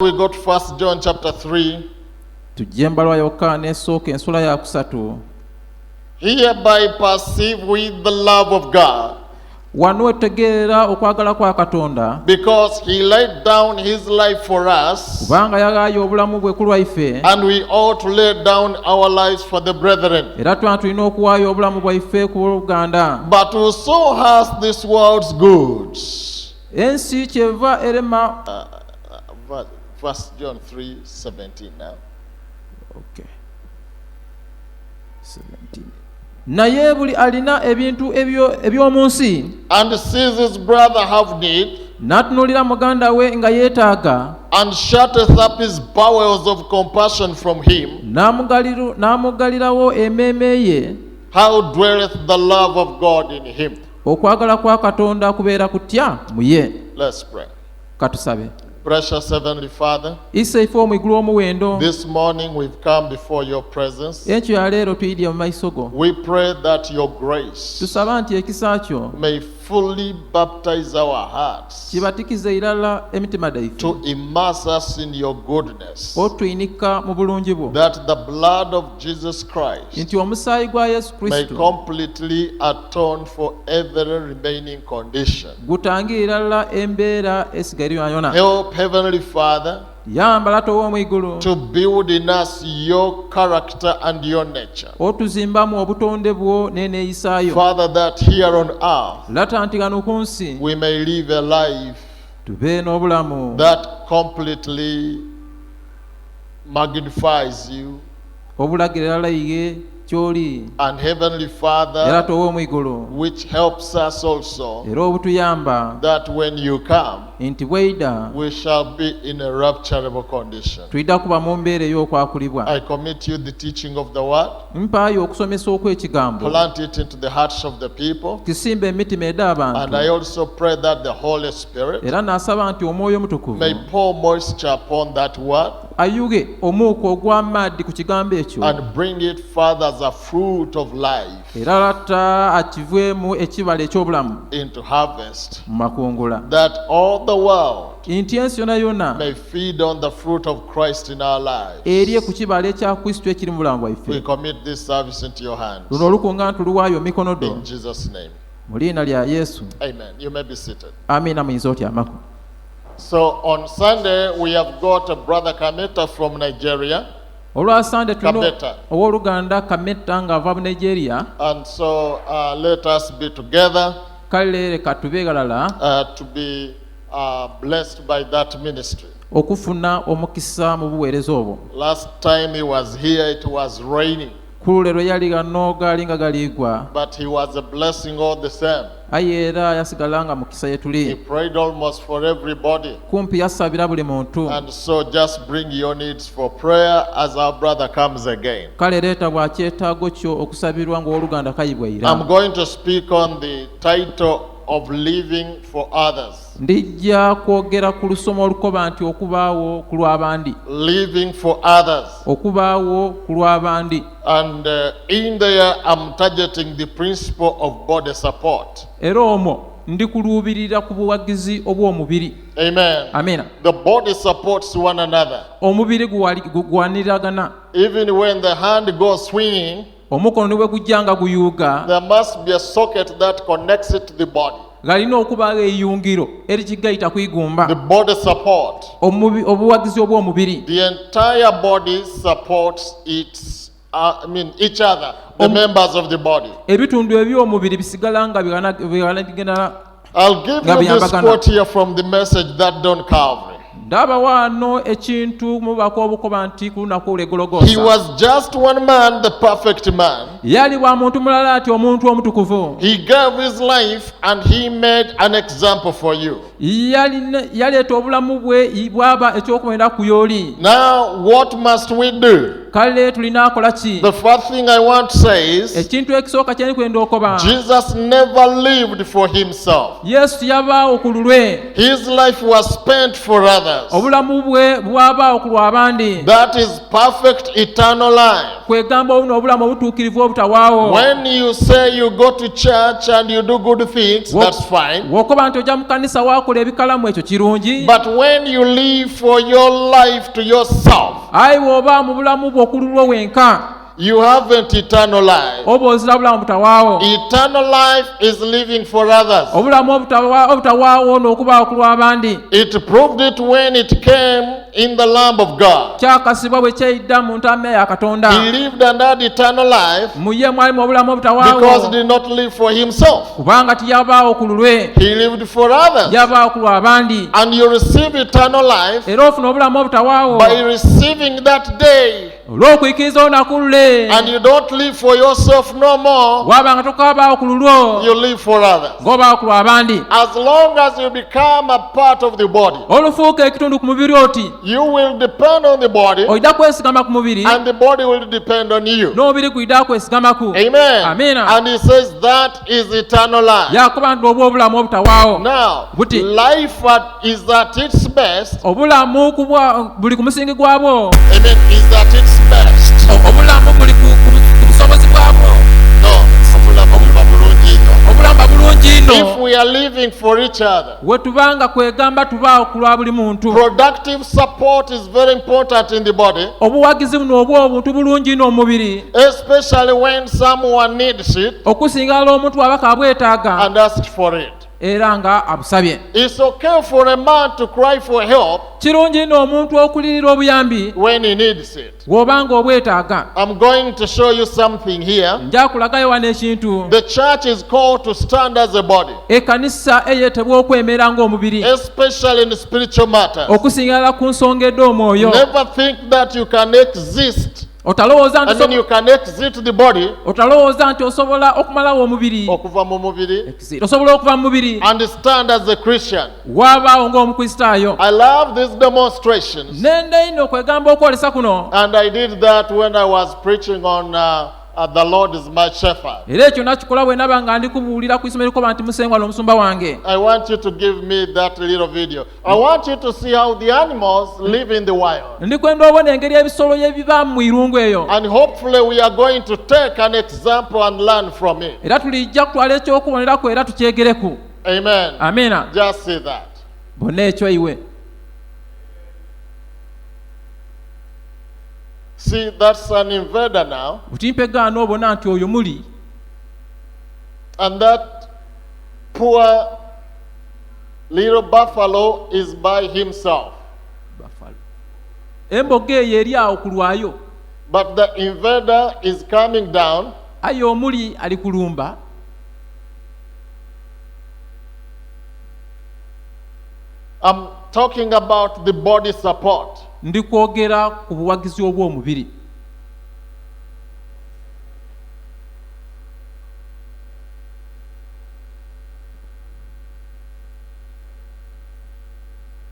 We got 1 John chapter 3. Tujembalwa Yohana esooka ensula ya kusatu. Hereby perceive we the love of God, Wano etegeera okwagala kwa Katonda, because he laid down his life for us, kubanga yagaayo obulamu bwe ku lwaffe, and we ought to lay down our lives for the brethren. era tulina okuwaayo obulamu bwaffe ku Uganda. But whoso has this world's goods. Ensi kyeva erema. 1 John 3:17 now. Okay. 17. Naye buli alina ebintu eby'omu nsi, And sees his brother have need, n'atunuulira muganda we nga yeetaaga, and shutteth up his bowels of compassion from him, n'amuggalirawo emmeeme ye, how dwelleth the love of God in him? okwagala kwa Katonda kubeera kutya mu ye. Let's pray. Katusabe. Precious Heavenly Father, Issa ife omwigulu omuwendo, this morning we've come before your presence. ekyo ya leero tuyidde mu maaso go. We pray that your grace Tusaba nti ekisa kyo may fully baptize our hearts, kibatikize irala emitima gyaffe, to immerse us in your goodness, otuyinika mu bulungi bwo, that the blood of Jesus Christ nti omusaayi gwa Yesu may Kristo completely atone for every remaining condition. gutangira irala embeera esigaire yona. Help, Heavenly Father, Yamba Lato w'omwigulu to build in us your character and your nature. otuzimbamu obutonde bwo n'eneeyisaayo, Father, that here on earth lata nti gano ku nsi we may live a life tube n'obulamu that completely magnifies you. obulagira irala iye ky'oli, And Heavenly era Father, tow'omwigulu, which helps us also era obutuyamba that when you come, nti bw'oyita we shall be in a rapturable condition. tuyita kuba mu mbeera ey'okwakulibwa. I commit you the teaching of the word. Mpaayo okusomesa okw'ekigambo, Plant it into the hearts of the people. kisimba emitima And ed'abantu, I also pray that the Holy Spirit era n'asaba nti omwoyo omutukuvu may pour moisture upon that word ayuge omuuka ogw'amaaddi ku kigambo ekyo, and bring it further as a fruit of life era latta akiveemu ekibala eky'obulamu into harvest, mu makungula, that all the world nti ensi yona yona may feed on the fruit of Christ in our lives. erye ku kibala ekya Kristo ekiri mu bulamu We bwaffe. commit this service into your hands. Luno olukunga ntuluwaayo mikono do In Jesus' name. mu liina lya Yesu. Amen. You may be seated. Amiina. Muyinza otyamako. So on Sunday, we have got a brother Kameta from Nigeria. Olwasande tulina Kameta. owooluganda Kameta ng'ava mu Nigeria. And so let us be together Kale leka tube galala to be blessed by that ministry. okufuna omukisa mu buweereza obwo. Last time he was here, it was raining, Ku leero yali gano gaali nga galiigwa, but he was a blessing all the same. aye era yasigala nga mukisa He yetuli. prayed almost for everybody. Kumpi yasabira buli muntu. And so just bring your needs for prayer as our brother comes again. Kale leeta bwakyetaago kyo okusabirwa ng'owooluganda kayibwaira. I'm going to speak on the title of living for others. Ndijja kwogera ku lusomo olukoba nti okubaawo ku lw'abandi. Living for others. Okubaawo ku lw'abandi. And in there, I'm targeting the principle of body support. Era omwo ndikuluubirira ku buwagizi obw'omubiri. Amen. Amina. The body supports one another. Omubiri gwaniragana. Even when the hand goes swinging, Omukono ne bwe gujja nga guyuuga, there must be a socket that connects it to the body. galina okubaawo eyungiro erikigayita kwigumba. The body support. Obuwagizi obw'omubiri. The entire body supports each other, the members of the body. Ebitundu eby'omubiri bisigala nga bigenda. I'll give you this quote here from the message that Don Calvary. Ndaba wano ekintu mubako obukoba nti ku lunaku He olw'egologosa. was just one man, the perfect man. Yali wa muntu mulala ati omuntu omutukuvu. He gave his life and he made an example for you. Yaleeta obulamu bwe bwaba ekyokumenda ku y'oli. Now, what must we do? Kale tulina akola ki? The first thing I want to say is, Ekintu ekisooka kyali kwenda okoba. Jesus never lived for himself. Yesu yabaawo ku lulwe. His life was spent for others. others. obulamu bwe bw'abaawo ku lw'abandi That is perfect eternal life. kwegamba obuno obulamu obutuukirivu obutawaawo. When you say you go to church and you do good things, that's fine. Bw'okoba nti ojja mu kanisa waakola ebikalamu ekyo kirungi, But when you live for your life to yourself, ayi bw'oba mu bulamu bwo okululwo wenka, you haven't eternal life. oba ozira bulamu butawaawo. Eternal life is living for others. Obulamu obutawaawo n'okubaawo ku lw'abandi. It proved it when it came in the Lamb of God. Kyakasibwa bwe kyeyidda mu ntaana ya Katonda. He lived and had eternal life Mu ye mwalimu obulamu because he obutawaawo, did not live for himself. kubanga tiyabaawo ku lulwe, He lived for others. yabaawo ku lw'abandi. And you receive eternal life Era ofuna obulamu obutawaawo by receiving that day. olw'okuyikiriza olunaku lule. And you don't live for yourself no more. Waba nga tokaabaawo ku lulwo, You live for others. ng'obaawo ku lw'abandi. As long as you become a part of the body, Olufuuka ekitundu ku mubiri oti, you will depend on the body ojja kwesigama ku mubiri, and the body will depend on you. n'omubiri guyidde kwesigamaku. Amen. Amina. And he says that is eternal life. Yakuba nti obwo obulamu obutawaawo. Now, Buti. life is at its best. Obulamu buli ku musingi gwabwo. Amen. Is at its best. Obulamu buli ku busobozi bwabwo. No. Obulamu bulungi If nno. we are living for each other, We tubanga kwegamba tubaawo ku lwa buli muntu. productive support is very important in the body, Obuwagizi buno obwo obuntu bulungi nno omubiri. especially when someone needs it Okusinga omuntu aba kabwetaaga and asks for it. era nga abusabye. It's okay for a man to cry for help Kirungi nno omuntu okulirira obuyambi when he needs it. bw'obanga obwetaaga. I'm going to show you something here. Nja kulagayo wano ekintu. The church is called to stand as a body, Ekkanisa eyeetebwa okwemera ng'omubiri, especially in spiritual matters. okusingaala ku nsonga ed'omwoyo. Never think that you can exist. Otalowooza I mean, you can exit the body, nti osobola okumalawo omubiri, okuva mu mubiri, osobola okuva mu mubiri and stand as a Christian. waabaawo ng'omukristaayo. I love these demonstrations, Nenda ino okwegamba okwolesa kuno, and I did that when I was preaching on the Lord is my shepherd. era ekyo nakikola bwe naba nga ndi kubuulira ku isomero koba nti musengwa n'omusumba wange. I want you to give me that little video. I want you to see how the animals live in the wild. Ndi kwenda obona engeri ebisolo ebiba mu irungu eyo, And hopefully we are going to take an example and learn from it. era tulijja kutwala ekyokubonerako era tukyegereku. Amen. Amina. Just see that. Bonna ekyo iwe. See, that's an invader now. Butimpegaana obona nti oyo muli, And that poor little buffalo is by himself. emboga eyo eri awo ku lwayo, But the invader is coming down. aye omuli ali kulumba. I'm talking about the body support. Ndi kwogera ku buwagizi obw'omubiri.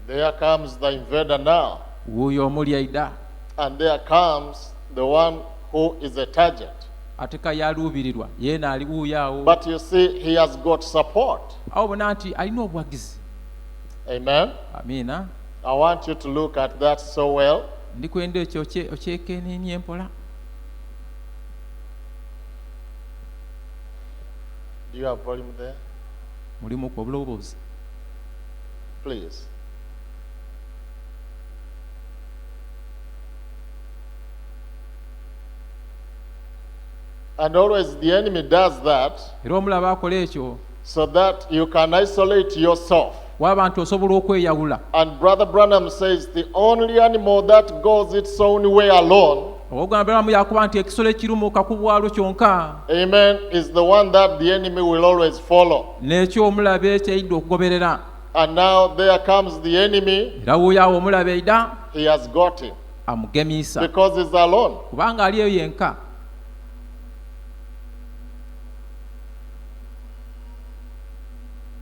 There comes the invader now. Wuuyo omuli aida, And there comes the one who is a target. ate ka yaluubirirwa yeena ali wuuyo awo. But you see, he has got support. Awo bona nti alina obuwagizi. Amen. Amiina. I want you to look at that so well. Ndi kwenda ekyo okyekeneenye mpola. Do you have volume there? Mulimu ku obulowoozi. Please. And always the enemy does that Era omulaba akola ekyo so that you can isolate yourself. waba nti osobola okweyawula. And Brother Branham says the only animal that goes its own way alone, Ogambiramu yakuba nti ekisolo ekirumuka ku bwalo kyonka, amen, is the one that the enemy will always follow. n'ekyo omulabe ekyeyidde okugoberera. And now there comes the enemy. Era wuuyo awo omulabe eyida He has got him amugemiisa because he's alone. kubanga ali eyo yenka.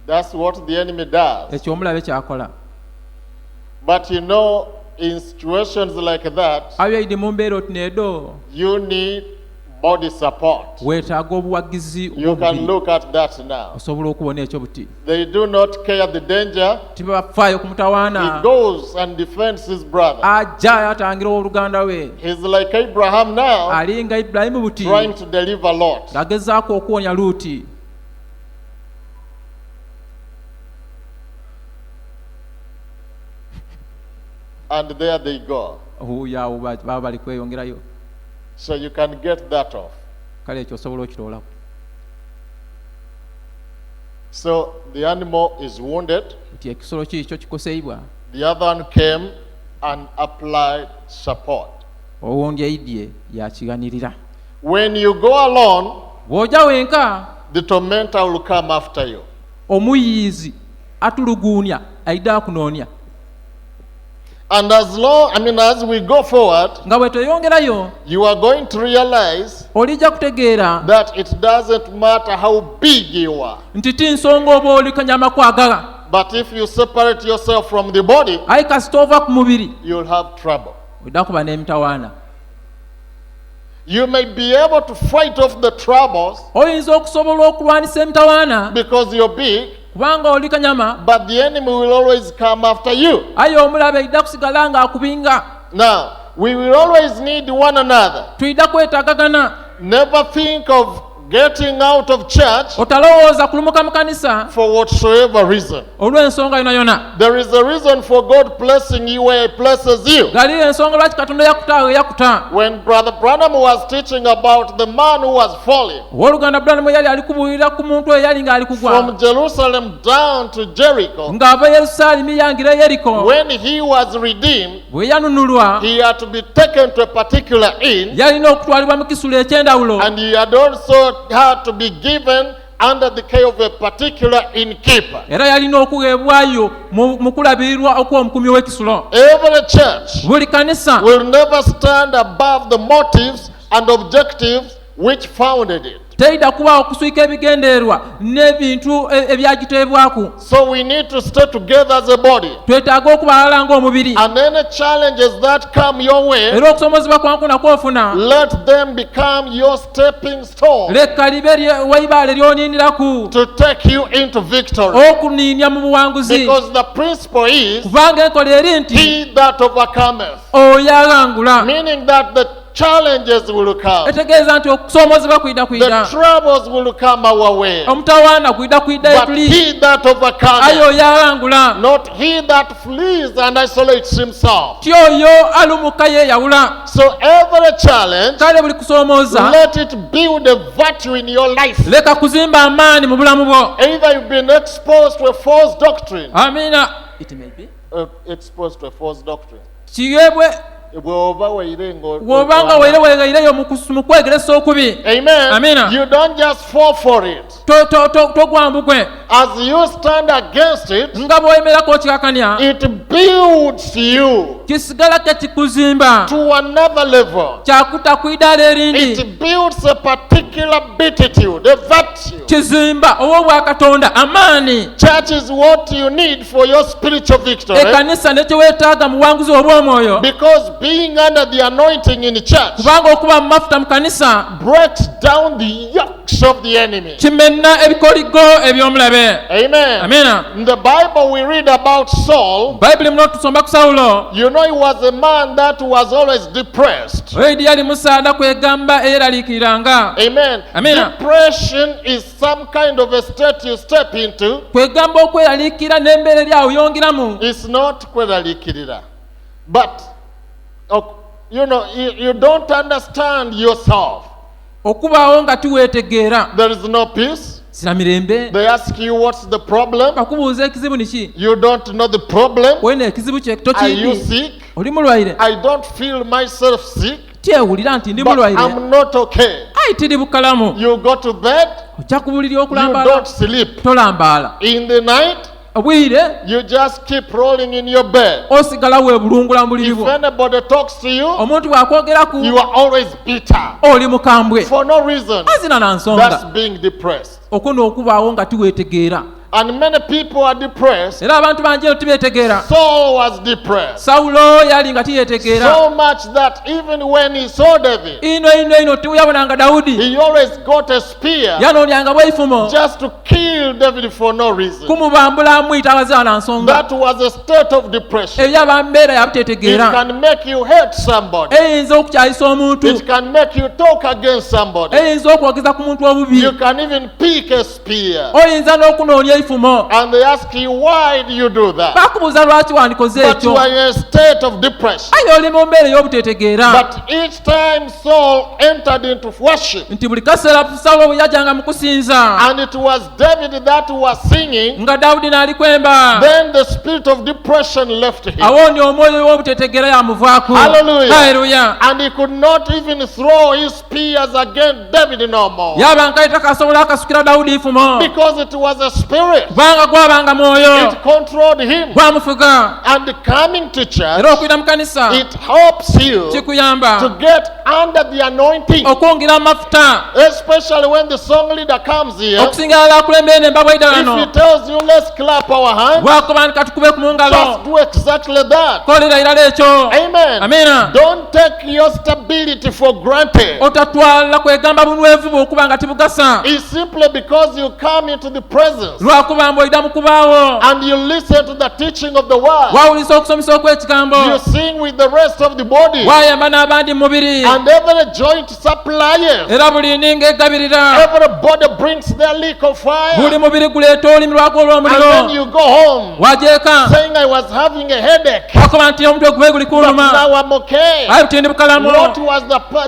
That's what the enemy does. Ekyo omulabe kyakola. But you know, in situations like that, Abyeyidde mu mbeera oti needo you need body support. weetaaga obuwagizi You can obw'omubiri. look at that now. Osobola okubona ekyo buti. They do not care the danger. Tibafaayo ku He mutawaana. goes and defends his brother. Ajja atangira oluganda lwe. He's like Abraham now, Ali nga Ibulayimu buti. trying to deliver Lot. Ng'agezaako okuwonya Luuti. And there they go. Awo baba bali kweyongerayo. So you can get that off. Kale ekyo osobola okitoolako. So the animal is wounded. Nti ekisolo kiikyo kikoseibwa. The other one came and applied support. Owundi eyidye yakiganirira. When you go alone, Bw'ojja wenka, the tormentor will come after you. omuyiizi atuluguunya ayidde akunoonya. And as we go forward, Nga bwe tweyongerayo, you are going to realize olijja kutegeera that it doesn't matter how big you are. nti ti nsonga oba oli kanyama kwagala. But if you separate yourself from the body, Ayi kasita ova ku mubiri, you'll have trouble. ojja kuba n'emitawaana. You may be able to fight off the troubles Oyinza okusobola okulwanisa emitawaana because you're big, kubanga oli kanyama, but the enemy will always come after you. aye omulabe ayidda kusigala ng'akubinga. Now, we will always need one another. Tuyidda kwetaagagana. Never think of getting out of church Otalowooza kulumuka mu kanisa for whatsoever reason. olw'ensonga yona yona. There is a reason for God placing you where He places you. Gali ensonga lwaki Katonda yakutaawe yakuta. When Brother Branham was teaching about the man who was falling Owooluganda Branham yali ali kubuulira ku muntu eyali ng'ali kugwa. from Jerusalem down to Jericho, Ng'ava Yerusaalemi yangira Yeriko. when he was redeemed, Bwe yanunulwa, he had to be taken to a particular inn, yalina okutwalibwa mu kisulo eky'endawulo. and he had also had to be given under the care of a particular innkeeper. Era yalina okuweebwayo mu kulabirirwa okw'omukumi w'ekisulo. Every church Buli kanisa will never stand above the motives and objectives which founded it. teyidda kubaawo kuswika ebigendererwa n'ebintu ebyagiteebwaku. So we need to stay together as a body. Twetaaga okubalala ng'omubiri. And any challenges that come your way, Era okusomozebwa kwanku nakwofuna, let them become your stepping stone lekka libe weibaale ly'oniiniraku to take you into victory. okuniinya mu buwanguzi. Because the principle is, Kubanga enkola eri nti he that overcometh. oyo alangula. Meaning that the challenges will come. Etegeeza nti okusoomozebwa kwidda The kwidda. troubles will come our way. Omutawaana kwidda kwidda But etuli. he that Aye overcometh, oyo alangula. not he that flees and isolates himself. Ti oyo alumuka yeeyawula. So every challenge, Kale buli kusoomooza let it build a virtue in your life. leka kuzimba amaanyi mu bulamu bwo. Either you've been exposed to a false doctrine, Amiina. It may be. exposed to a false doctrine. Kigebwe Bw'oba bw'obanga weire weereireyo mu kwegeresa okubi. Amen. Amina. You don't just fall for it. Togwambukwe. As you stand against it, Nga bw'oyemerako okikakanya, it builds you kisigala kikuzimba. to another level. Kyakuta ku iddaala erindi. It builds a particular beatitude, a virtue. Kizimba ow'obwakatonda amaani. Church is what you need for your spiritual victory. Ekkanisa ne kye weetaaga mu buwanguzi obw'omwoyo. Because being under the anointing in the church Kubanga okuba mu mafuta mu kanisa breaks down the yokes of the enemy. kimenna ebikoligo eby'omulabe. Amen. Amina. In the Bible we read about Saul. Bayibuli muno tusomba ku Sawulo. You know, he was a man that was always depressed. Oyidi yali musaada kwegamba eyeraliikiriranga. Amen. Amina. Depression is some kind of a state you step into. Kwegamba okweraliikirira n'embeera eri awo yongeramu. It's not kweralikirira. But, you don't understand yourself. Okubaawo nga tiweetegeera. There is no peace. Sira mirembe. They ask you what's the problem. Bakubuuza ekizibu niki. You don't know the problem. Wena ekizibu kye Are you tokiyidi. sick? Oli mulwaire. I don't feel myself sick, Tyewulira nti ndi but mulwaire. I'm not okay. Ayi tiri bukalamu. You go to bed, Ojja kubulira you okulambaala. don't sleep. Tolambaala. In the night, Obwire you just keep rolling in your bed. osigala weebulungula mu buliri If bwo. anybody talks to you, Omuntu bw'akwogeraku you are always bitter oli mukambwe. for no reason. Azina na That's nsonga. being depressed. Okwo n'okubaawo nga tiweetegeera. And many people are depressed. era abantu bangi eno tibeetegeera. Saul was depressed. Sawulo yali nga tiyeetegeera So much that even when he saw David, ino tiyabonanga Dawudi he always got a spear yanoonyanga bweyifumo just to kill David for no reason. kumubambula amuyita abazaala nsonga. That was a state of depression. Ebyo abambeera It yabuteetegeera can make you hate somebody. eyinza okukyayisa omuntu, It can make you talk against somebody. eyinza okwogeza ku muntu obubi, You can even pick a spear. oyinza n'okunoonya ebifumo. And they ask you, why do you do that? Bakubuuza lwaki wandikoze But you ekyo, are in a state of depression. aye oli mu mbeera ey'obuteetegeera. But each time Saul entered into worship, Nti buli kaseera Sawulo bwe yajjanga mu kusinza and it was David that was singing, nga Dawudi n'ali kwemba, then the spirit of depression left him. awo nti omwoyo w'obuteetegeera yamuvaako. Hallelujah. Haleluya. And he could not even throw his spears against David no more. yaba nkaye takasobola akasukira Dawudi ifumo, Because it was a spirit. kubanga gwabanga mwoyo It controlled him. gwamufuga. And coming to church, Era okuyita mu kanisa it helps you kikuyamba to get under the anointing. okwongera amafuta, Especially when the song leader comes here. okusinga ala akulembere n'embabwa If he eddalano, tells you, let's clap our hands, bwakuba nti katukube ku mu ngalo, just do exactly that. kolera irala ekyo. Amen. Amina. Don't take your stability for granted. Otatwala kwegamba bunwevu bwe okuba nga tibugasa, It's simply because you come into the presence lwakuba mbw'oyita mu kubaawo, and you listen to the teaching of the word. wawulisa okusomesa okw'ekigambo, You sing with the rest of the body. wayamba n'abandi mu mubiri, And every joint supplies. era buli ndinga egabirira, Every body brings their lick of fire. buli mubiri guleeta olulimi lwagwo And then olw'omuliro. you go home Wajeeka saying, I was having a headache, wakuba nti omutwe gube guli but kuluma, now I'm okay. aye buti ndi bukalamu. What was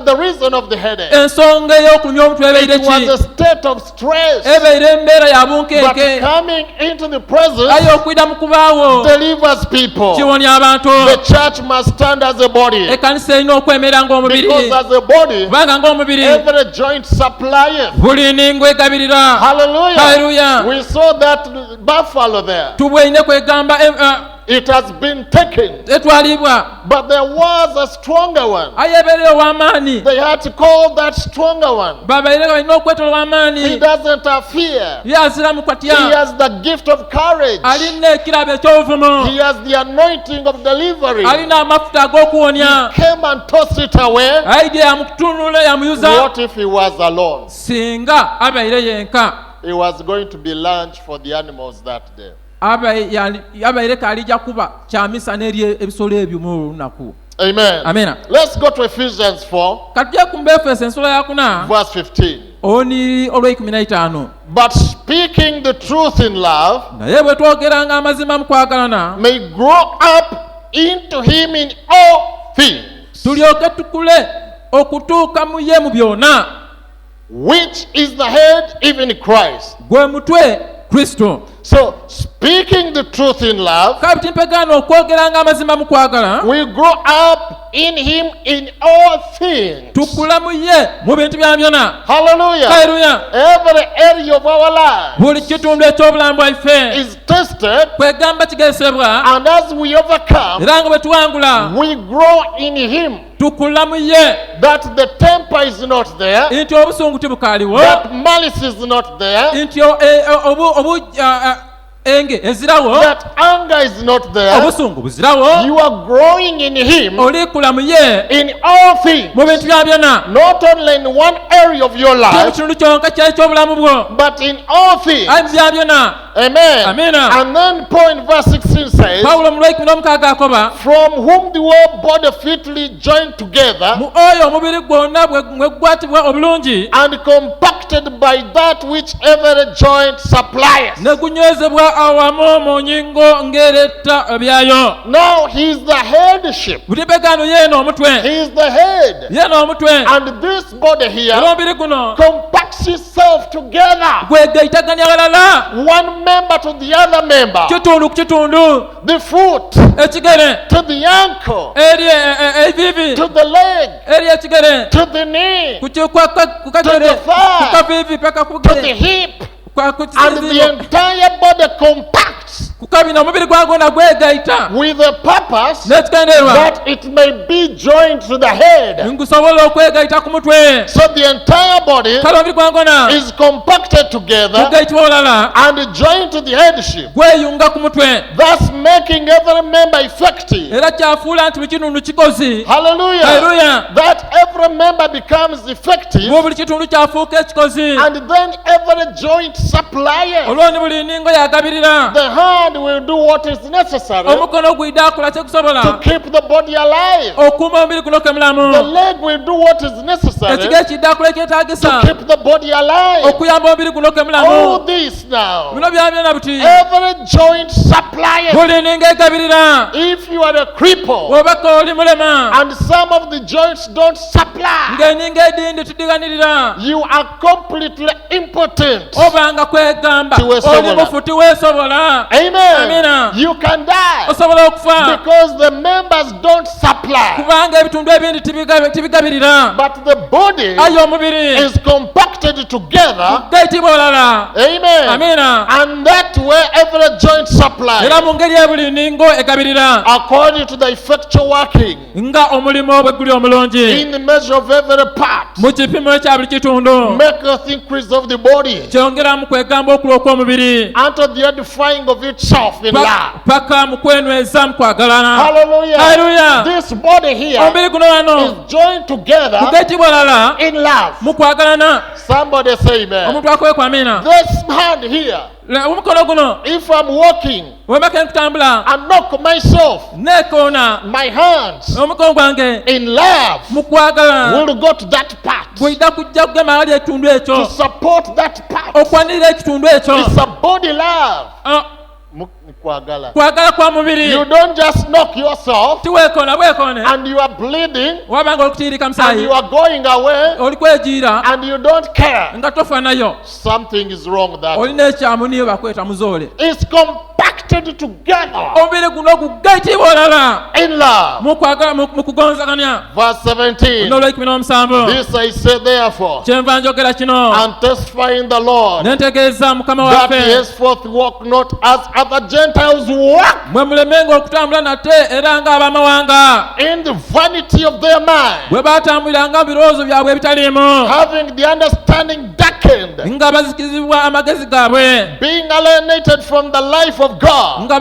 the reason of the headache? Ensonga ey'okulumya omutwe ebeire It was a ki? state of stress. Ebeire embeera ya But bunkenke, coming into the presence aye okuyita mu kubaawo delivers people. kiwonya abantu. The church must stand as a body. Ekkanisa erina okwemerera ng'omubiri, Because as a body, kubanga ng'omubiri every joint supplies. buli ndingo egabirira. Hallelujah. Hallelujah. We saw that buffalo there. Tubwine kwegamba It has been taken. etwalibwa, But there was a stronger one. aye ebeereyo ow'amaanyi, They had to call that stronger one. babaire balina okwetola He ow'amaanyi, doesn't have fear. ye azira mu He kwatya, has the gift of courage. alina ekirabo eky'obuvumo, He has the anointing of delivery. alina amafuta ag'okuwonya. Came and tossed it away. Aide yamukutunula yamuyuza. What if he was alone? Singa abaire yenka, He was going to be lunch for the animals that day. abaire kaalijja kuba kyamisa n'eri ebisolo ebyo mu lunaku. Amen. Amena. Let's go to Ephesians 4, Katujja ku Efeso ensolo yakuna verse 15. oni olw'ekumi. But speaking the truth in love Naye bwe twogeranga amazima mu kwagalana, may grow up into him in all things, tulyoke tukule okutuuka mu ye mu byonna, which is the head, even Christ. gwe mutwe Kristo. So, speaking the truth in love, Kale timpegana okwogeranga amazima mu kwagala, we grow up in him in all things. tukula mu ye mu bintu bya byonna. Hallelujah. Haleluya. Every area of our life Buli kitundu eky'obulamu bwaffe is tested, kwegamba kigesebwa, and as we overcome, era nga bwe tuwangula we grow in him. tukula mu ye, That the temper is not there, nti obusungu tibukaaliwo, that malice is not there, nti enge ezirawo, that anger is not there. obusungu buzirawo. You are growing in him Olikula mu ye in all things, mu bintu bya byonna, not only in one area of your ti mu life, kitundu kyonka ky'ekyobulamu bwo, but in all things. ayi mu bya byonna. Amen. Amina. And then Paul in verse 16 says, Pawulo mu Lw'ekumi akoba, from whom the whole body fitly joined together mu oyo omubiri gwonna bwe gukwatibwa obulungi and compacted by that which every joint supplies. ne gunywezebwa awamu mu nyingo ng'eretta ebyayo. Now he is the headship. Bulimbegano yeeno omutwe, He is the head. yeeno omutwe, And this body era here omubiri guno compacts itself together. gwegaitaganya walala, One member to the other member. kitundu ku kitundu, The foot ekigere to the ankle. eri evivi, To the leg. eri ekigere To the knee. ku kagere, To the thigh. ku kavivi paka ku To the kugere, hip. and the entire body compacts kukabina omubiri gwagona gwegaita with a purpose n'ekigendererwa that it may be joined to the head. ngusobola okwegaita ku mutwe. So the entire body kale omubiri gwagona is compacted together gugaitibwa olala and joined to the headship, gweyunga ku mutwe, thus making every member effective. era kyafuula nti buli kitundu kikozi. Hallelujah. Hallelujah. That every member becomes effective, bwe buli kitundu kyafuuka ekikozi, and then every joint supplier. olwoni buli nningo yagabirira. The hand will do what is necessary omukono gwidde akola to kyekusobola keep the body alive. okuuma omubiri guno ke The mulamu. leg will do what is necessary ekigere kidde akola to ekyetaagisa keep the body alive. okuyamba omubiri guno ke All mulamu. this now, bino byambyona buti every joint supplier. buli nningo egabirira. If you are a cripple bw'obaka oli mulema and some of the joints don't supply, ng'enningo edindi tidiganirira, you are completely impotent. obanga kwegamba Tiweesobola. oli mufu tiweesobola. Amen. Amina. You can die osobola okufa because the members don't supply, kubanga ebitundu ebindi tibigabirira. but the body aye omubiri is compacted together. gayitibwa olala. Amen. Amina. And that way every joint supplies era mu ngeri ebuli nningo egabirira according to the effectual working nga omulimo bwe guli omulungi in the measure of every part, mu kipimo ekya buli kitundu make the increase of the body kyongera mu kwegamba okula okw'omubiri unto the edifying of itself in love. paka mu kwenyweza mu kwagalana. Hallelujah. Hallelujah. This body here omubiri guno wano is joined together gugayitibwa olala in love. mu kwagalana. Somebody say amen. omuntu akwekwa amina. This hand here, omukono guno if I'm walking wemaka nkutambula and knock myself, nekoona my hands omukono gwange in love mu kwagala will go to that part gwidda kujja kugema ali ekitundu to ekyo support that part. okwanirira ekitundu ekyo. It's a body love. Ah, Kwagala. kwagala kwa mubiri You don't just knock yourself tiwekoona bwekoone and you are bleeding wabanga olukutiirika and musaayi you are going away oli kwejiira and you don't care. nga tofa nayo. Something is wrong with that. olina ekyamu niyo bakweta muzoole. It's compacted together omubiri guno gugayitibwa olala in love. mu kwagala mu kugonzaganya. Verse 17. n'olwekumi n'omusanvu This I say therefore, kyenva njogera kino and testify in the Lord, ne ntegeeza mukama that waffe henceforth walk not as other Gentiles walk, mwe mulemenga okutambula nate era ng'abamawanga in the vanity of their mind, bwe baatambuliranga mu birowoozo byabwe ebitaliimu, having the understanding darkened, nga bazikizibwa amagezi gaabwe, being alienated from the life of God nga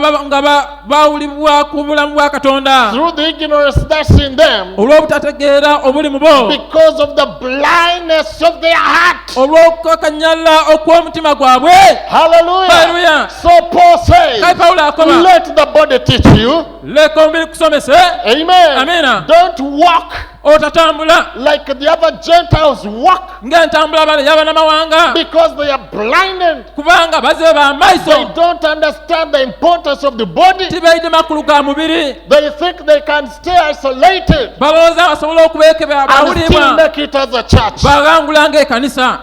baawulibwa ku bulamu bwa Katonda through the ignorance that's in them, olw'obutategeera obuli mu bo, because of the blindness of their heart. olw'okukakanyala okw'omutima gwabwe. Hallelujah. Hallelujah. So Paul Kale says, Pawulo akoba let the body teach you. leka omubiri kusomese. Amen. Amina. Don't walk otatambula like the other Gentiles walk, ng'entambula y'abanamawanga, because they are blinded. kubanga bazibe They b'amaiso don't understand the importance of the body. tibaidde makulu ga mubiri, They think they can stay isolated balowooza basobola okubeekebwa and still bawulibwa make it as a church. bagangula ng'ekanisa.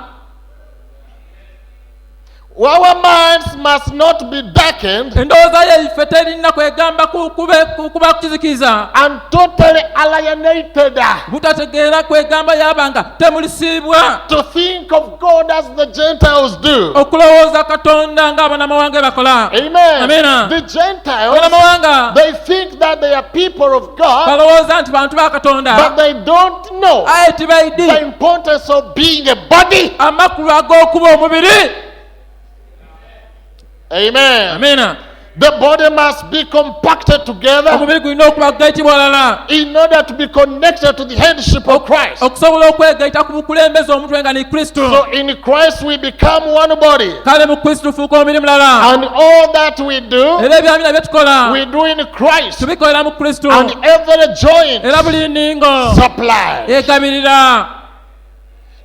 Our minds must not be darkened endowooza yaife terina kwegamba kuba kukizikiriza, and totally alienated butategeera kwegamba yabanga temulisiibwa to think of God as the Gentiles do. okulowooza Katonda ng'abanamawanga bakola. Amen. Amina. The Gentiles, abanamawanga they think that they are people of God, balowooza nti bantu ba Katonda, but they don't know aye tibaidi the importance of being a body. amakulu ag'okuba omubiri. Amen. Amina. The body must be compacted together omubiri gulina okuba gugayitibwa olala in order to be connected to the headship of Christ. okusobola okwegayita ku bukulembeze omutwe nga ni Kristo. So in Christ we become one body. kale mu Kristo tufuuka omubiri mulala, And all that we do, era ebyamina bye tukola we do in Christ. tubikolera mu Kristo, And every joint era buli nningo supplies. egabirira.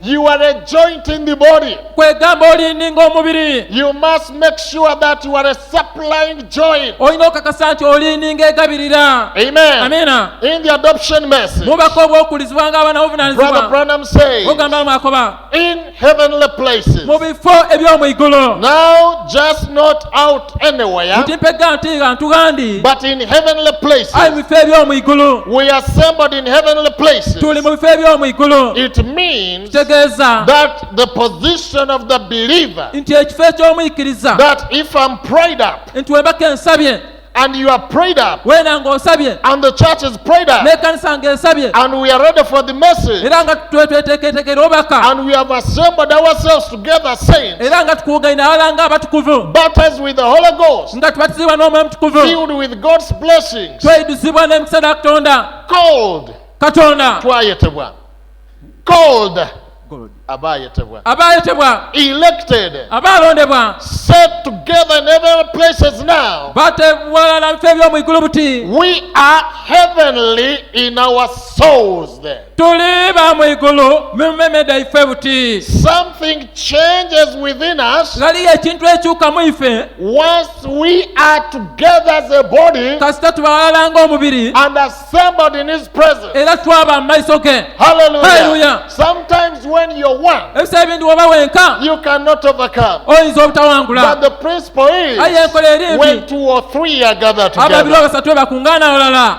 You are a joint in the body. kwegamba oli nningo omubiri, You must make sure that you are a supplying joint. olina okakasa nti oli nningo egabirira. Amen. Amina. In the adoption message, mubaka obw'okulizibwa ng'abaana Brother b'obuvunaanyizibwa Branham says, ogamba mwakoba in heavenly places. mu bifo eby'omu igulu, Now, just not out anywhere, ntimpega ntiiga ntugandi, but in heavenly places. ayi mu bifo eby'omu igulu, We assembled in heavenly places. tuli mu bifo eby'omu igulu. It means kitegeeza that the position of the believer, nti ekifo eky'omuyikiriza that if I'm prayed up nti wembaka ensabye and you are prayed up weena ng'osabye and the church is prayed up n'ekkanisa ng'esabye and we are ready for the message era nga tweteeketekera obaka and we have assembled ourselves together saints, era nga tukugaine awala ng'abatukuvu baptized with the Holy Ghost, nga tubatizibwa n'omwoyo mutukuvu filled with God's blessings, tweyidusibwa n'emikisa gya katonda called, katonda twayetebwa, called, abayetebwa, abaayetebwa elected, abaalondebwa set together in heavenly places now. batewalala mu bifo eby'omwigulu buti We are heavenly in our souls then. tuli ba mwigulu mu mmeme dhaife buti Something changes within us galiyo ekintu ekyuka mu ife once we are together as a body kasita tubalala ng'omubiri and assembled in His presence. era twaba mu maaso ge Hallelujah. Hallelujah. Sometimes when you're one, ebiseera ebindi woba wenka you cannot overcome. oyinza obutawangula But the principle is aye enkola eri when mbi 2 or 3 are gathered ababiri together. basatu bakungaana awalala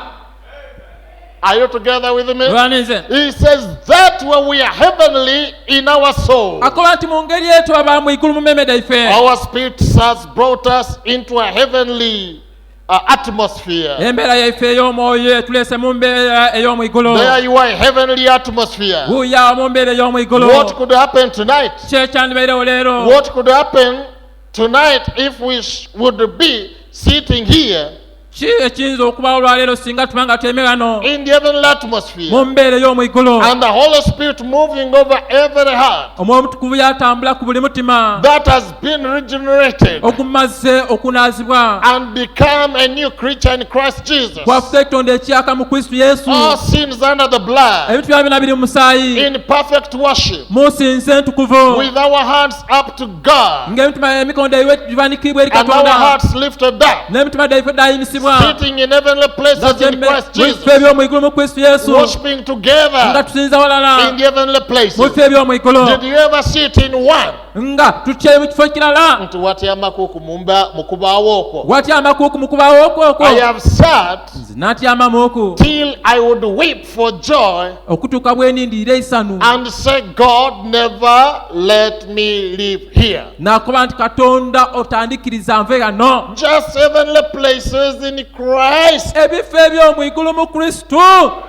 Are you together with me? lwaninze He says that when we are heavenly in our soul, akoba nti mu ngeri eyo twaba mwigulu mu mmeme dhaife our spirit has brought us into a heavenly atmosphere. embeera yaife ey'omwoyo etuleese mu mbeera ey'omwigulu There you are, heavenly atmosphere. buuya mu mbeera ey'omwigulu What could happen tonight? kyekyandibayirewo leero What could happen tonight if we would be sitting here ki ekiyinza okubawo olwaleero singa tuba nga tweme wano in the heavenly atmosphere mu mbeera ey'omwigulu and the Holy Spirit moving over every heart omwoyo omutukuvu yatambula ku buli mutima that has been regenerated ogumaze okunaazibwa and become a new creature in Christ Jesus? bwafuka ekitonde ekyaka mu kristu yesu All sins under the blood ebintu byona byona biri mu musaayi in perfect worship mu nsinzi entukuvu with our hands up to God ng'emitima emikondo ewe givanikibwa eri and our katonda hearts lifted up, n'emitima gyaife gyayimisibwa sitting in heavenly places in Christ mu bifo Jesus, eby'omwigulu mu kristu yesu worshiping nga together tusinza walala in the heavenly mu places. bifo eby'omwigulu Did you ever sit in one? nga tutyali mu kifo kirala Nti watyamako mukubaawo okwo. watya amakuuku mu kubaawo okwo I have sat nze n'atyamamu oku till I would weep for joy okutuuka bwe nindiira esanu and say, God, never let me live here. n'akoba nti katonda otandikiriza nve yano Just heavenly places in Christ. ebifo eby'omwigulu mu kristu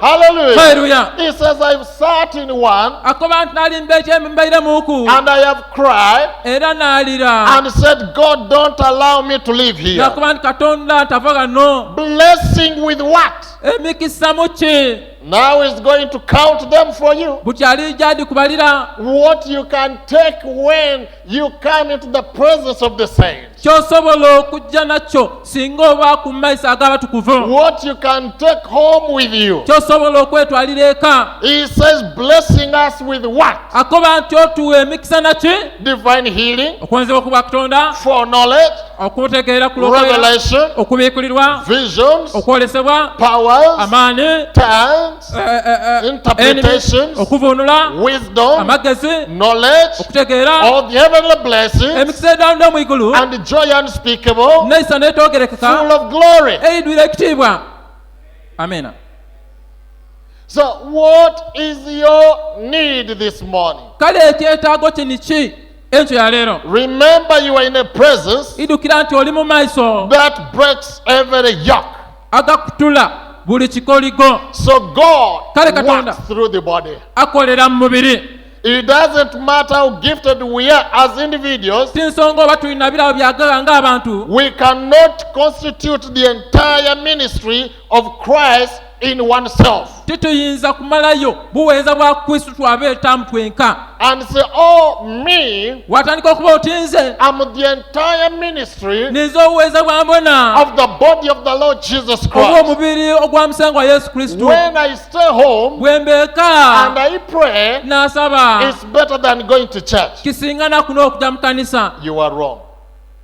Hallelujah. haleluya He says, I've sat in one akoba nti nalimba ekyembairemu and I have cried era n'alira and said, God, don't allow me to live here. n'akoba nti katonda tava gano Blessing with what? emikisa mu ki Now he's going to count them for you. bukyali jadi kubalira What you can take when you come into the presence of the saints. ky'osobola okujja nakyo singa oba ku maiso ag'abatukuvu What you can take home with you. ky'osobola okwetwalira eka He says, blessing us with what? akoba nti otuwa emikisa naki Divine healing, okwenzebwa okuba katonda foreknowledge, okutegeera kulokolera revelation, okubiikulirwa visions, okwolesebwa powers, amaani tongues, interpretations, okuvunula wisdom, amagezi knowledge, okutegeera all the heavenly blessings, emikisa edawunda mu igulu and joy unspeakable, neisa netoogerekeka full of glory. eridwira ekitiibwa amena. So, what is your need this morning? kale ekyetaago kini ki enkyo ya leero? Remember, you are in a presence idukira nti oli mu maaso that breaks every yoke. agakutula buli kikoligo. So, God Kale Katonda works through the body. akolera mu mubiri. It doesn't matter how gifted we are as individuals, si nsonga oba tulina birabo byagaga ng'abantu. we cannot constitute the entire ministry of Christ in oneself tituyinza kumalayo buweeza bwa kristu twabeetamu twenka and say, oh, me, watandika okuba oti nze I'm the entire ministry ninza obuweeza bwa mbona of the body of the Lord Jesus Christ. obw'omubiri ogwa musango wa yesu kristu. When I stay home bwe mbeeka and I pray, n'asaba it's better than going to church. kisingana kuno okujja mu kanisa. You are wrong.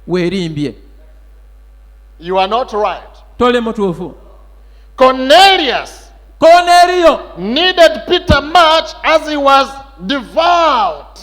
weerimbye, You are not right. toli mutuufu. Cornelius Korneliyo needed Peter much as he was devout.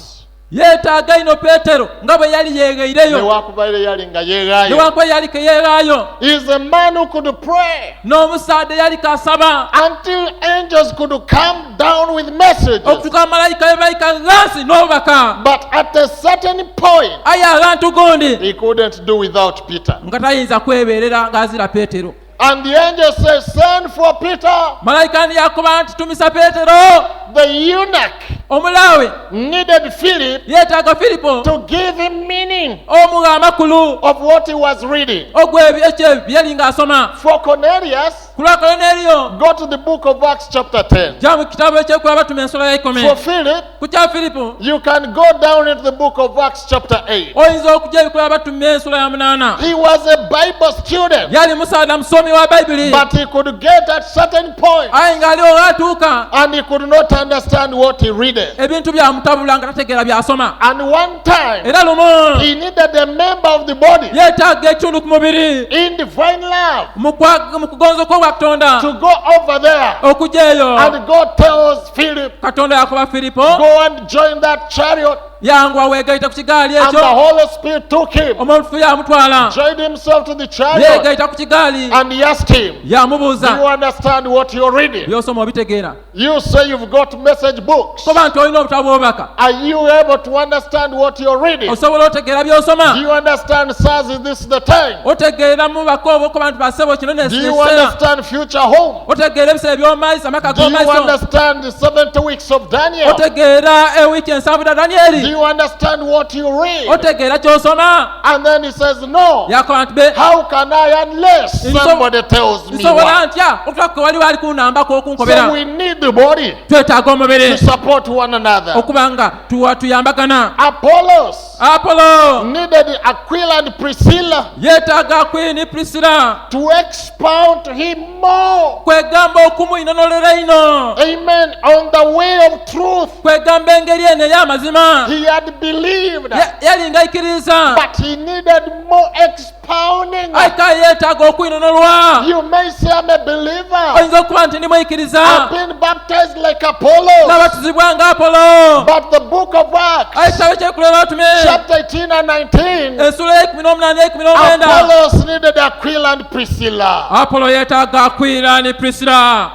yeetaaga ino Peetero nga bwe yali yeegaireyo newakubaire yali nga yeegaayo. newankubadde yali keyeegaayo He is a man who could pray n'omusaadde yali kasaba until angels could come down with messages. okutuuka malayika bebayika ngansi n'obubaka But at a certain point, aye abantu gundi he couldn't do without Peter. nga tayinza kwebeerera ng'azira Peetero. And the angel says, send for Peter. malayika niyakuba nti tumisa Peetero. The eunuch omulaawe needed Philip yeetaaga Filipo to give him meaning omuwa amakulu of what he was reading. ogw'ekyo bye yali ng'asoma. For Cornelius, ku lwa Koloneriyo go to the book of Acts chapter 10. jja mu kitabo ekyekola batuma ensolo ya For 10. Philip, ku kya Filipo you can go down into the book of Acts chapter 8. oyinza okujja ebikola batuma ensolo ya 8. He was a Bible student, yali musaada musomi wa Bayibuli but he could get at certain point aye ng'aliwo atuuka and he could not understand what he read. ebintu byamutabula nga tategeera by'asoma. And one time, era lumu he needed a member of the body yeetaaga ekitundu ku mubiri in divine love mu kugonza kw'obwa Katonda to go over there. okujja eyo. And God tells Philip, Katonda yakuba Filipo go and join that chariot. yangu weegayita ku kigaali And the ekyo. Holy Spirit took him, omuntu yamutwala joined himself to the chariot, yeegayita ku kigaali and he asked him, do you yamubuuza understand what you're reading? by'osoma obitegeera. You say you've got message books. koba nti olina obutabo bw'obubaka Are you able to understand what you're reading? osobola otegeera Do by'osoma. you understand, sirs, is this the time? otegeera mu bubaka obwo koba nti basebo kino Do you nekiseera. understand future home? otegeera ebiseera by'omumaaso amaka Do you g'omumaaso. understand the 70 weeks of Daniel? otegeera ewiiki ensanvu da Do Danyeri. you understand what you read? otegeera ky'osoma. And then he says, no. yakoba nti be How can I unless Nso- somebody tells me nsobola what? ntya okutuuka waliwo ali kunambako So okunkobera. we need the body twetaaga omubiri to support one another. okuba nga tuyambagana. Apollos Apolo needed Aquila and Priscilla yeetaaga Kwini Prisila to expound to him more. kwegamba okumuyinonolera ino. Amen. On the way of truth. kwegamba engeri eno ey'amazima. He had believed, yali ngaikiriza but he needed more expounding. aika yeetaaga okuyinonolwa. You may say, I'm a believer. oyinza okuba nti ndi mwikiriza I've been baptized like Apollos. n'abatizibwa nga Apolo. But the book of Acts, ekitabo kyekula batume chapter 18 and 19, ensula y'ekumi n'ekumi n'omwenda. Apollos needed Aquila and Priscilla. Apolo yeetaaga Akwila ne Prisila.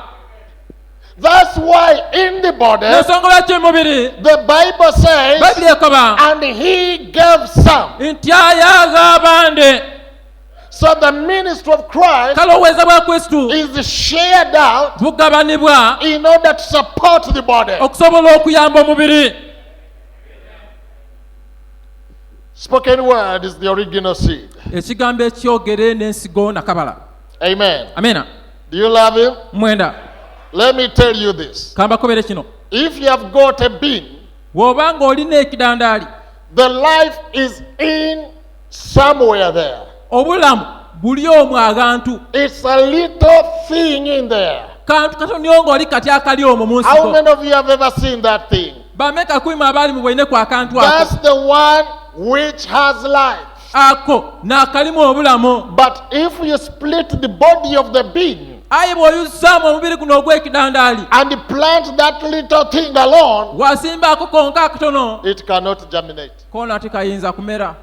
That's why in the body, n'ensonga lwaki mubiri the Bible says, Bayibuli ekoba and he gave some. nti ayaaza abandi. So the ministry of Christ kale obuweereza bwa Kristo is shared out bugabanibwa in order to support the body. okusobola okuyamba omubiri. Spoken word is the original seed. ekigambo ekyogere n'ensigo nakabala. Amen. Amina. Do you love him? mwenda Let me tell you this. kambakobere kino. If you have got a bean, bw'oba ng'olina ekidandaali the life is in somewhere there. obulamu buli omu agantu. It's a little thing in there. kantu katonyo ng'oli kati akali omwo mu How nsiko. many of you have ever seen that thing? bameka kwima abaali mu bwine ku akantu That's ako. the one which has life. ako n'akalimu obulamu. But if you split the body of the bean ayi bw'oyuzaamu omubiri guno ogw'ekidandaali and plant that little thing alone, wasimbaako konka akatono it cannot germinate. koona tekayinza kumera.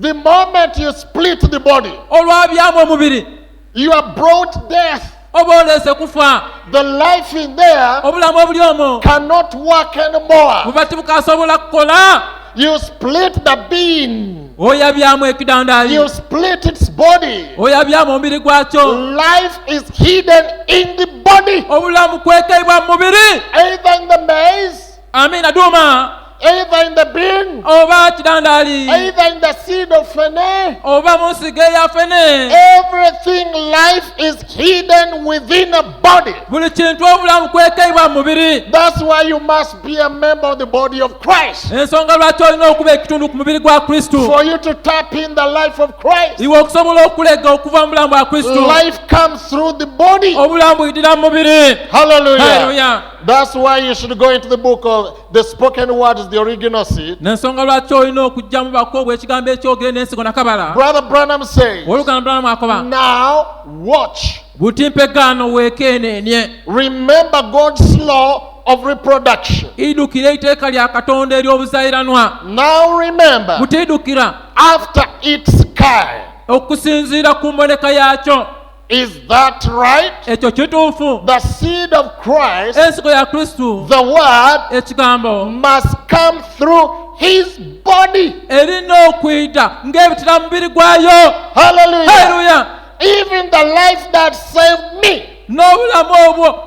The moment you split the body, olwabyamu omubiri you have brought death. oba oleese kufa. The life in there obulamu obuli omwo cannot work anymore. buba tibukasobola kukola. You split the bean. oyabyamu ekidandaali. You split its body. oyabyamu omubiri gwakyo. Life is hidden in the body. obulamu kwekeibwa mu mubiri. Either in the maize, amina duuma either in the bean, oba kidandaali either in the seed of fene. oba mu nsigo eya fene. Everything life is hidden within a body. buli kintu obulamu kwekeibwa mu mubiri. That's why you must be a member of the body of Christ. ensonga lwaki olina okuba ekitundu ku mubiri gwa Kristo. For you to tap in the life of Christ. iwe okusobola okulega okuva mu bulamu bwa Kristo. Life comes through the body. obulamu buyitira mu mubiri. Hallelujah. Hallelujah. That's why you should go into the book of the spoken word is the original seed. n'ensonga lwaki olina okujja mu bako bw'ekigambo ekyogere n'ensigo nakabala. Brother Branham says, olugano Branham akoba now watch. butimpe gaano weekeeneenye. Remember God's law of reproduction. idukira iteeka lya Katonda ery'obuzaayiranwa. Now remember, Mutidukira after its kind. okusinziira ku mboneka yaakyo. Is that right? Ekyo kituufu. The seed of Christ, Ensigo ya Kristo, the word, ekigambo must come through his body. erina okuyita ng'ebitira mu mubiri gwayo. Hallelujah. Haleluya. Even the life that saved me, N'obulamu obwo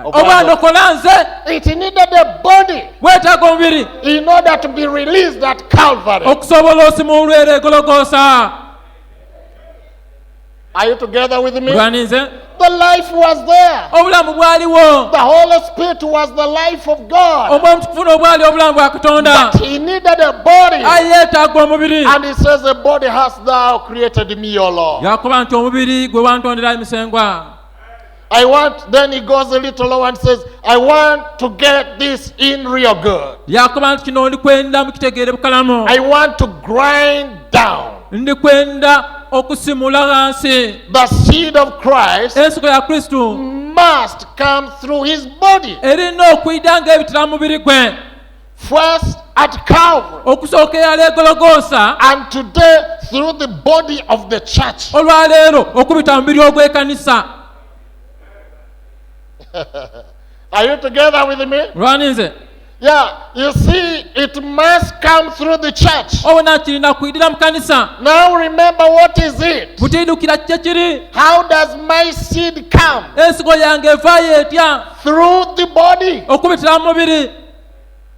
obwandokola nze it needed a body bwetaaga omubiri in order to be released at Calvary. okusobola osimulwera egologoosa. Are you together with me? Lwaninze The life was there. obulamu bwaliwo, The Holy Spirit was the life of God. omwoyo omutukuvu n'obwali obulamu bwa Katonda. But he needed a body. Yeetaaga omubiri. And he says, a body hast thou created me, O Lord. Yakuba nti omubiri gwe wantondera emisengwa. Then he goes a little lower and says, I want to get this in real good. Yakuba nti kino ndikwenda mukitegeere bukalamu. I want to grind down. Ndikwenda okusimula wansi. The seed of Christ Ensigo ya Kristo must come through his body. erina okuyita ng'ebitira mu mubiri gwe. First at Calvary. Okusookera leegologoosa, And today through the body of the church. olwaleero okubita mu mubiri ogw'ekkanisa. Are you together with me? Lwaninze Yeah, you see, it must come through the church. obona kirina kuyitira mu kanisa. Now remember, what is it? Mutidukira kye kiri. How does my seed come? Ensigo yange evaayo etya? Through the body. Okubitira mu mubiri.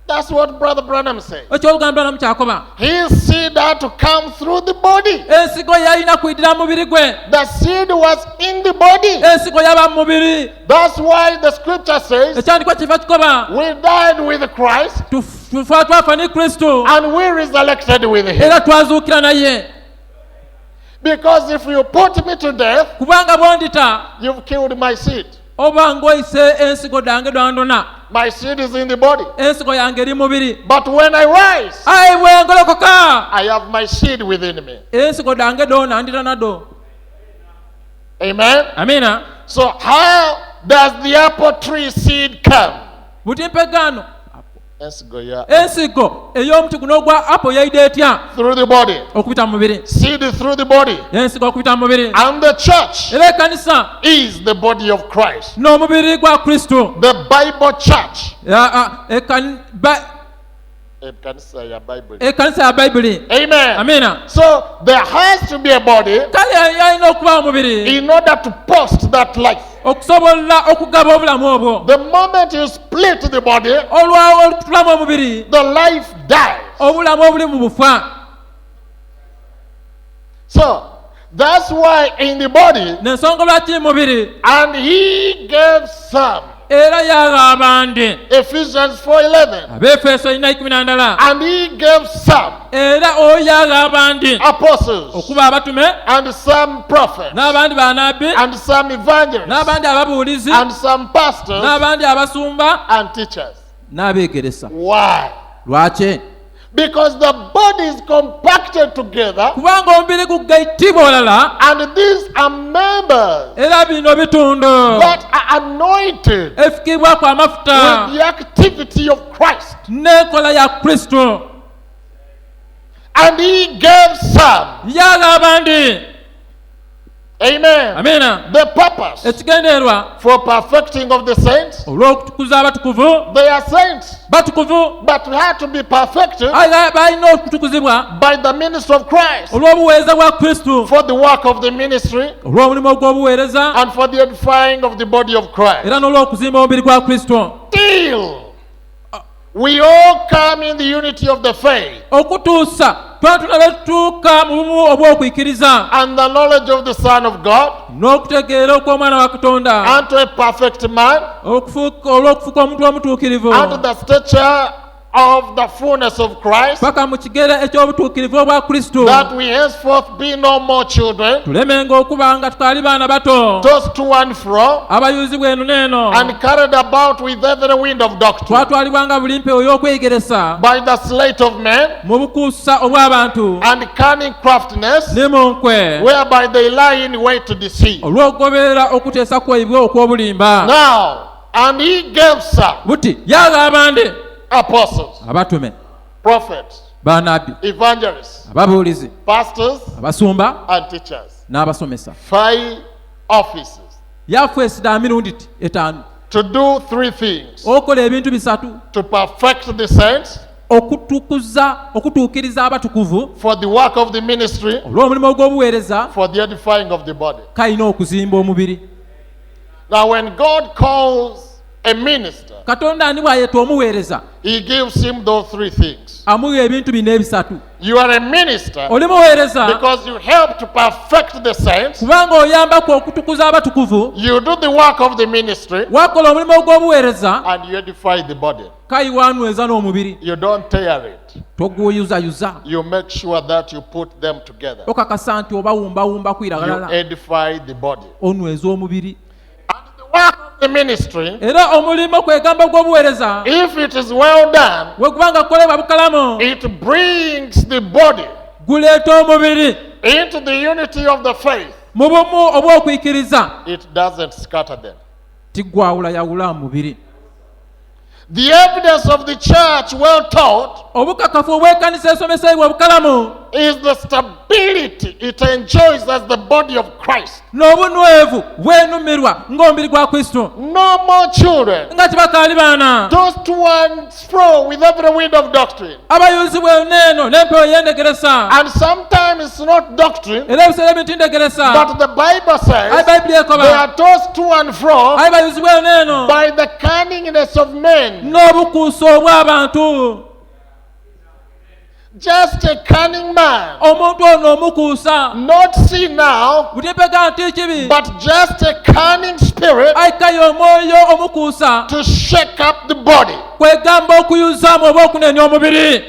That's what Brother Branham said. Ekyolugamba na mukyakoba. His seed had to come through the body. Ensigo yalina kuyitira mu mubiri gwe. The seed was in the body. Ensigo yaba mu mubiri. That's why the scripture says, Ekyandikwa kiva kikoba. we died with Christ Tufa twafa ne Kristo and we resurrected with him. era twazuukira naye. Because if you put me to death, Kubanga bwondita you've killed my seed. oba ng'oyise ensigo dange dwandona. My seed is in the body. Ensigo yange eri mu mubiri. But when I rise, Ayi bwe ngolokoka, I have my seed within me. ensigo dange dona ndira nado. Amen? Amina. So how does the apple tree seed come? Butimpegano Through ensigo ey'omuti guno ogwa apo yayida etya? the body. Okubita mu mubiri. Seed through the body. Ensigo okubita mu mubiri. And the church Era ekkanisa is the body of Christ. n'omubiri gwa Kristo. The Bible church. Ekkanisa ya Bayibuli. Amen. Amina. So there has to be a body Kale yalina okuba omubiri in order to post that life. okusobola okugaba obulamu obwo. The moment you split the body, Olutulamu omubiri, the life dies. obulamu obuli mu bufa. So that's why in the body, N'ensonga lwaki mubiri and he gave some. era yawa abandi. Ephesians 4:11. Abefeso 4:11. And he gave some Era oyawa abandi apostles, okuba abatume, and some prophets, n'abandi banabbi, and some evangelists, n'abandi ababuulizi, and some pastors, n'abandi abasumba, and teachers. n'abeegeresa. Why? Lwaki? Because the body is compacted together, Kubanga omubiri gugaitibwa olala, and these are members era bino bitundu that are anointed efikibwako amafuta with the activity of Christ. n'enkola ya Kristo. And he gave some. Yawa abandi. Amen. Amina. The purpose Ekigenderwa for perfecting of the saints. olw'okutukuza abatukuvu. They are saints, Batukuvu but had to be perfected balina okutukuzibwa by the ministry of Christ olw'obuweereza bwa Kristo, for the work of the ministry olw'omulimu gw'obuweereza and for the edifying of the body of Christ. era n'olw'okuzimba omubiri gwa Kristo. Till we all come in the unity of the faith Okutuusa twatuna betutuuka mu bumu obw'okuyikiriza and the knowledge of the Son of God, n'okutegeera okw'omwana wa Katonda, unto a perfect man, olw'okufuuka omuntu omutuukirivu, unto the stature of the fullness of Christ, paka mu kigere eky'obutuukirivu obwa Kristo, that we henceforth be no more children, tulemenga okuba nga tukali baana bato tossed to and fro, abayuzibwa eno n'eno, and carried about with every wind of doctrine, twatwalibwanga buli mpewo y'okwegeresa by the sleight of men, mu bukuusa obw'abantu and cunning craftiness, ne mu nkwe, whereby they lie in wait to deceive. olw'okugoberera okuteesa kwabwe okw'obulimba. Now, And he gave some buti yagamba nde apostles, abatume, prophets, bannabbi, evangelists, ababuulizi, pastors, abasumba and teachers. n'abasomesa. 5 offices Yafuesida mirundi 5 to do 3 things: okola ebintu bisatu: to perfect the saints okutuukiriza abatukuvu for the work of the ministry, olw'omulimu gw'obuweereza, for the edifying of the body. kalina okuzimba omubiri. Now, when God calls a minister, Katonda ani bw'ayeta omuweereza, he gives him those 3 things. amuwa ebintu bino ebisatu. You are a minister Oli muweereza because you help to perfect the saints. kubanga oyambako okutukuza abatukuvu, You do the work of the ministry wakola omulimu gw'obuweereza, and you edify the body. kayiwanyweza n'omubiri. You don't tear it. Toguyuzayuza, You make sure that you put them together. okakasa nti obawumbawumba You kwiragalala, edify the body. onyweza omubiri. And the work of the ministry, Era omulimu kwegamba gw'obuweereza if it is well done, bwe gubanga kolebwa bukalamu, it brings the body guleeta omubiri into the unity of the faith. mu bumu obw'okwikiriza, It doesn't scatter them. tigwawulayawula mubiri. The evidence of the church well taught Obukakafu obw'ekkanisa esomesebwa obukalamu is the stability it enjoys as the body of Christ. n'obunwevu bwenumirwa ng'omubiri gwa Kristo, No more children. nga tibakaali baana Those two ones flow with every wind of doctrine. abayuzibwa eneeno n'empewo y'endegeresa. And sometimes it's not doctrine, Era ebiseera ebintu ndegeresa, but the Bible ayi says Bayibuli they ekoba, are tossed to and fro ayi bayuzibwa eneeno by the cunningness of men. n'obukuusa obw'abantu. Just a cunning man, Omuntu ono omukuusa, not see now, butipeka nti kibi, but just a cunning spirit ayikayo omwoyo omukuusa to shake up the body. kwegamba okuyuzaamu oba okunenya omubiri.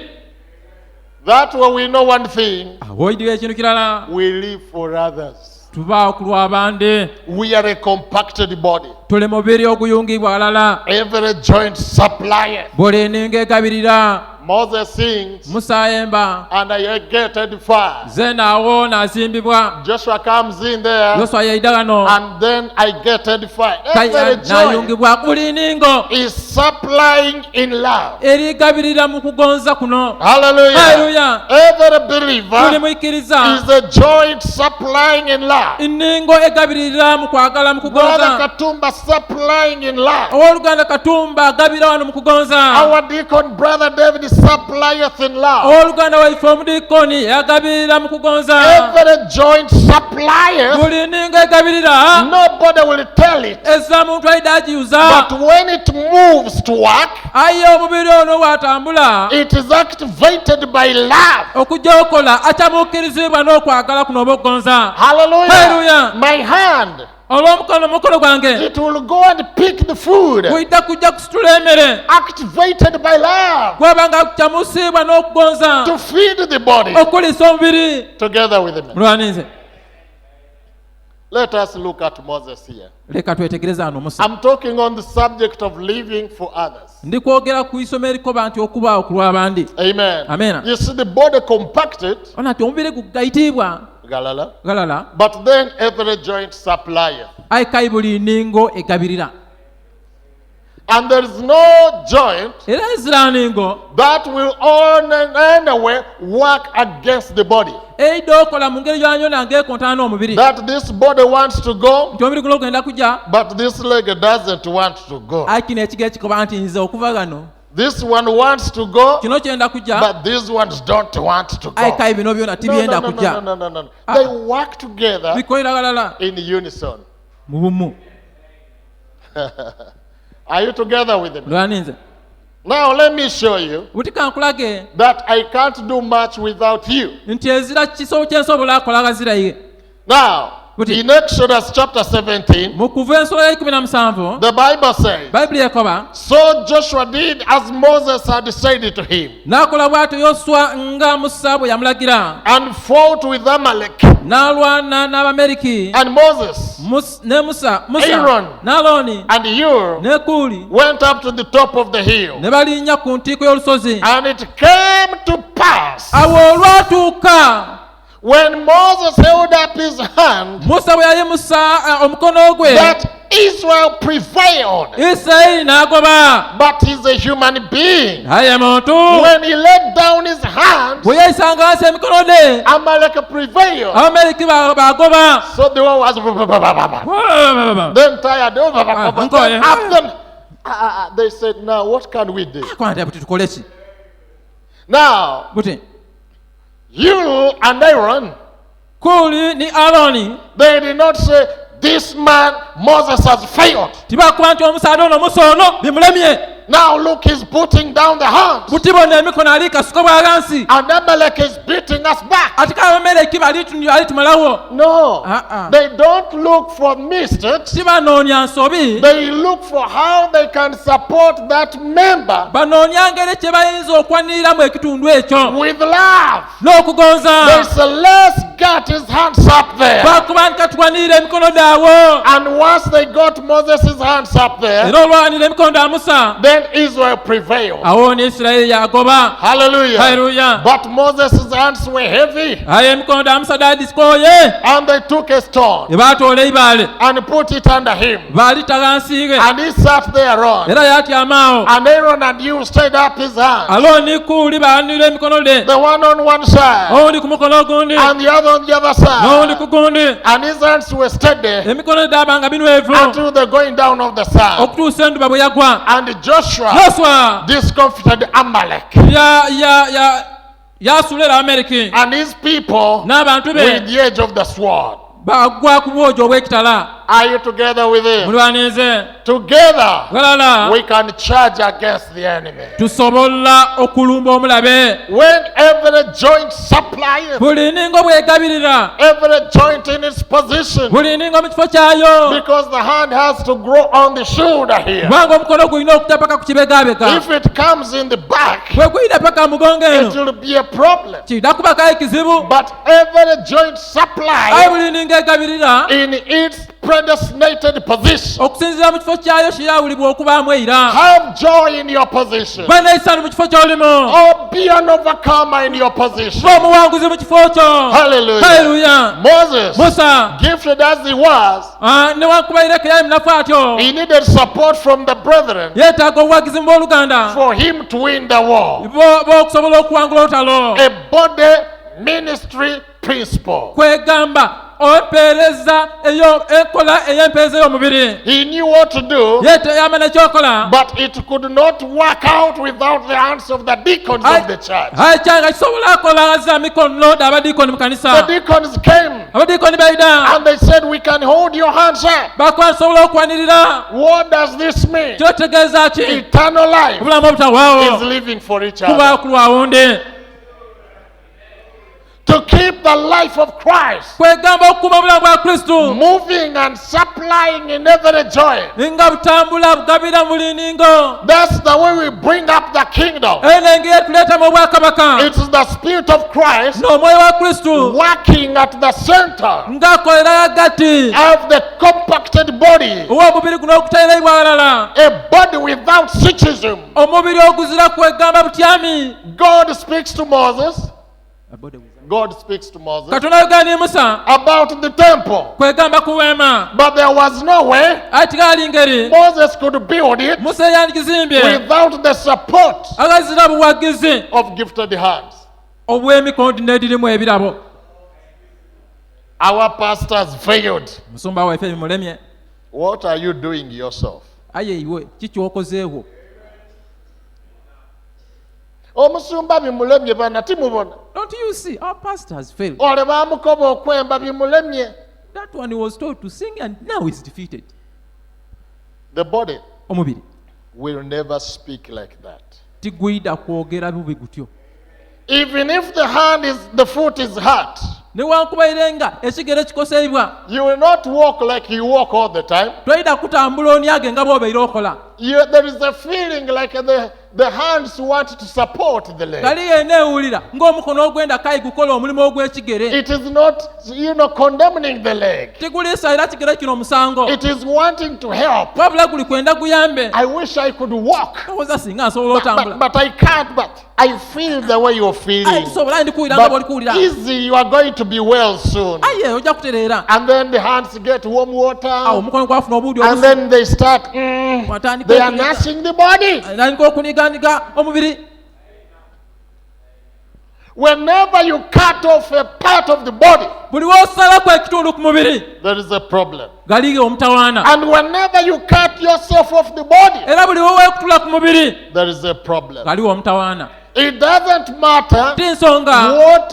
That way we know one thing: Awoyidirwa ekintu kirala, we live for others. tubaawo ku lw'abandi. We are a compacted body. Tuli mubiri oguyungibwa alala, Every joint supplieth. buli ninga egabirira. Moses sings, Musa ayemba, and I get edified. ze naawo n'azimbibwa. Joshua comes in there, Yoswa yayita gano, and then I get edified. Every joint n'ayungibwa. Buli ningo is supplying in love. erigabirira mu kugonza kuno. Hallelujah. Haleluya. Every Buli believer muikiriza is a joint supplying in love. ningo egabirira mu kwagala mu Brother kugonza. Katumba supplying in love. Owooluganda Katumba agabira wano mu kugonza. Our deacon brother David supplieth in love. Owooluganda waife omudiikoni yagabirira mu kugonza. Every joint supplieth. Buli ningo egabirira Nobody will tell it. eza muntu ayida agiyuza. But when it moves to work, Aye omubiri ono bw'atambula it is activated by love. okujja okola akyamukirizibwa n'okwagala kuno oba okugonza. Hallelujah. Hallelujah. My hand, Olw'omukono gwange it will go and pick the food. guyita kujja kusitula emmere Activated by love gwaba nga kyamusiibwa n'okugonza to feed the body okulisa omubiri. together with him. Mulwaninze, Let us look at Moses here. leka twetegereze ano Musa. I'm talking on the subject of living for others. Ndi kwogera ku isomo erikoba nti okubaawo ku lw'abandi. Amen. Amen. You see the body compacted, Ona nti omubiri gugayitibwa galala, galala, but then every joint supplieth. ayikayi buli ningo egabirira. And there is no joint Era ezira ningo that will on any way work against the body. eyidde okola mu ngeri gyonyona ng'ekontana n'omubiri. That this body wants to go, Nti omubiri guno ogenda kujja, but this leg doesn't want to go. ayi kino ekigere kikoba nti nze okuva gano, This one wants to go, kino kyenda kujja, but these ones don't want to go. ayikayi bino byona No, tibyenda no, no, kujja. no, no, no, no. Ah. They work together Bikolera galala in unison. mu bumu. Are you together with me? Lwaninze, Now let me show you buti kankulage that I can't do much without you. nti ezira kiso kyensobola akola gaziraye. Now, What is- in Exodus chapter 17, Mu kuva ensolo ya 17 the Bible says, Bayibuli ekoba, so Joshua did as Moses had said to him, n'akola bw'atyo Yoswa nga Musa bwe yamulagira, and fought with Amalek. n'alwana n'Abameriki. And Moses Ne Musa Aaron. n'Alooni and Hur ne Kuuli went up to the top of the hill. ne balinnya ku ntiiko y'olusozi. And it came to pass, Awo olwatuuka when Moses held up his hand, Musa bwe yayimusa omukono gwe, that Israel prevailed. Isirayiri n'agoba But he's a human being. naye muntu When he let down his hands, bwe yayisanga wansi emikono gye Amalek prevailed. abamaleki bagoba So the one was then tired. Then after they said, now what can we do? kwante buti tukole ki Now, buti you and Aaron, Kuli ni Aroni they did not say, this man Moses has failed. tibakuba nti omusaadde ono musono bimulemye Now look, he's putting down the hands. buti bonna emikono ali kasuka bwagansi And Amalek is beating us back. ate kale abamaleki alitumalawo No, Uh-uh. they don't look for mistakes. tibanoonya nsobi They look for how they can support that member banoonya ngeri kye bayinza okwaniriramu ekitundu ekyo with love. They n'okugonza say, let's get his hands up there. bakuba nti katwanirira emikono daawo And once they got Moses' hands up there, era olwanirira emikono da musa then Israel prevailed. awo ne isirayiri yagoba Hallelujah. haleluya But Moses' hands were heavy, aye emikono da musa dadisikoye and they took a stone ne baatoola eibale and put it under him. baalitaga nsiige And he sat thereon. era yatyamaawo And Aaron and you stayed up his hands, alooni kuuli baalanirira emikono de the one on one side owundi ku mukono ogundi and the other on the other n'owundi side. ku gundi And his hands were steady emikono daabanga binwevu until the going down of the sun. okutuusa enduba bwe yagwa And Joshua yoswa discomfited Amalek yasula era abamaleki and his people n'abantu with be the edge of the sword. bagwa ku bwogi obw'ekitala Are you together with him? mulwanize Together balala we can charge against the enemy. tusobola okulumba omulabe When every joint supplies, buli ninga obwegabirira every joint in its position, buli ninga mu kifo kyayo because the hand has to grow on the shoulder here. kubanga omukono gulina okutta paka ku kibegabega If it comes in the back, bwe guyita paka mugongo it eno will be a problem. kiyina kubakayo ekizibu But every joint aye supply buli ninga egabirira in its predestinated position. okusinziira mu kifo kyayo kirawulibwa okubaamu eira Have joy in your position. baneisano mu kifo ky'olimu Or be an overcomer in your position. ba omuwanguzi mu kifo kyo Hallelujah. haleluya Moses, musa gifted as he was, newankubaireku yali munafu atyo he needed support from the brethren yeetaaga obuwagizi mu booluganda for him to win the war. b'okusobola okuwangula olutalo A body ministry principle. kwegamba empeereza enkola ey'empeereza y'omubiri He knew what to do, yamanya ekyokola but it could not work out without the hands of the deacons of the church. aye kyanga kisobola kola za mikono abadiikoni mu The kanisa deacons came abadiikoni baida and they said, we can hold your hands up. bakuba nsobola okwanirira What does this mean? kyotegeeza ki Eternal life obulamu obutawaawo is living for each kuba other. ku lwawundi To keep the life of Christ kwegamba okukuuma obulamu bwa kristo moving and supplying in every joint. nga butambula bugabira mu buli ningo That's the way we bring up the kingdom. eno engeri etuleetamu obwakabaka It's the Spirit of Christ n'omwoyo wa kristo working at the center ng'akolera hagati of the compacted body. ow'omubiri guno okutereibwa walala A body without psychism. omubiri oguzira kwegamba butyami God speaks to Moses. God speaks to Moses katonda yogani musa about the temple. kwegamba ku weema But there was no way ate tikali ngeri Moses could build it musa yandikizimbye without the support agazira buwagizi of gifted hands. obw'emikono n'edirimu ebirabo Our pastors failed. musumba waffe bimulemye What are you doing yourself? aye iwe kikyokozeewo Omusumba bimulemye bana timubona. don't you see our pastor has failed Ole bamukoba okwemba bimulemye. that one he was told to sing and now he's defeated The body omubiri will never speak like that. tigwida kwogera bubi gutyo Even if the foot is hurt, newankubaire nga ekigere kikoseibwa you will not walk like you walk all the time. toyida kutambula onyage nga bw'obeire okola There is a feeling like the hands want to support the leg. gali yenna ewulira ng'omukono ogwenda kayi gukola omulimu ogw'ekigere. It is not, condemning the leg. Teguliisa era kigere kino musango. It is wanting to help. Wabula guli kwenda guyambe. I wish I could walk. Oza singa nsobola otambula. But I can't. But I feel the way you're feeling. Sobola ndikuwulira nga bw'oli But kuwulira. easy, you are going to be well soon. Aye ojja kutereera. And then the hands get warm Awo water. omukono gwafuna obudde And then they start, Watandika they are okuniga. nursing the body. Natandika okuniganiga omubiri. Whenever you cut off a part of the body, Buli w'osalako ekitundu ku mubiri there is a problem. gali omutawaana. And whenever you cut yourself off the body, Era buli w'oweekutula ku mubiri there is a problem. gali omutawaana. It doesn't matter Ti nsonga what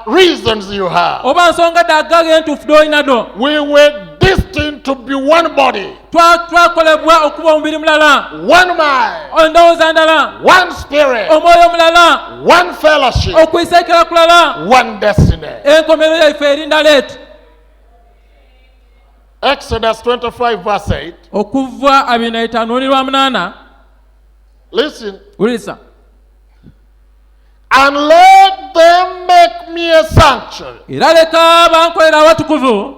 reasons you have. oba nsonga ddaggaga entuufu d'olina do. We were destined to be one body, Twakolebwa okuba omubiri mulala, one mind, endowooza ndala, one spirit, omwoyo mulala, one fellowship, okwiseekera kulala, one destiny. enkomerero yaffe erinda leetu. Exodus 25 verse 8. Okuva 25:8. Listen. Wuliriza. And let them make me a sanctuary. Era leka bankolera awatukuvu.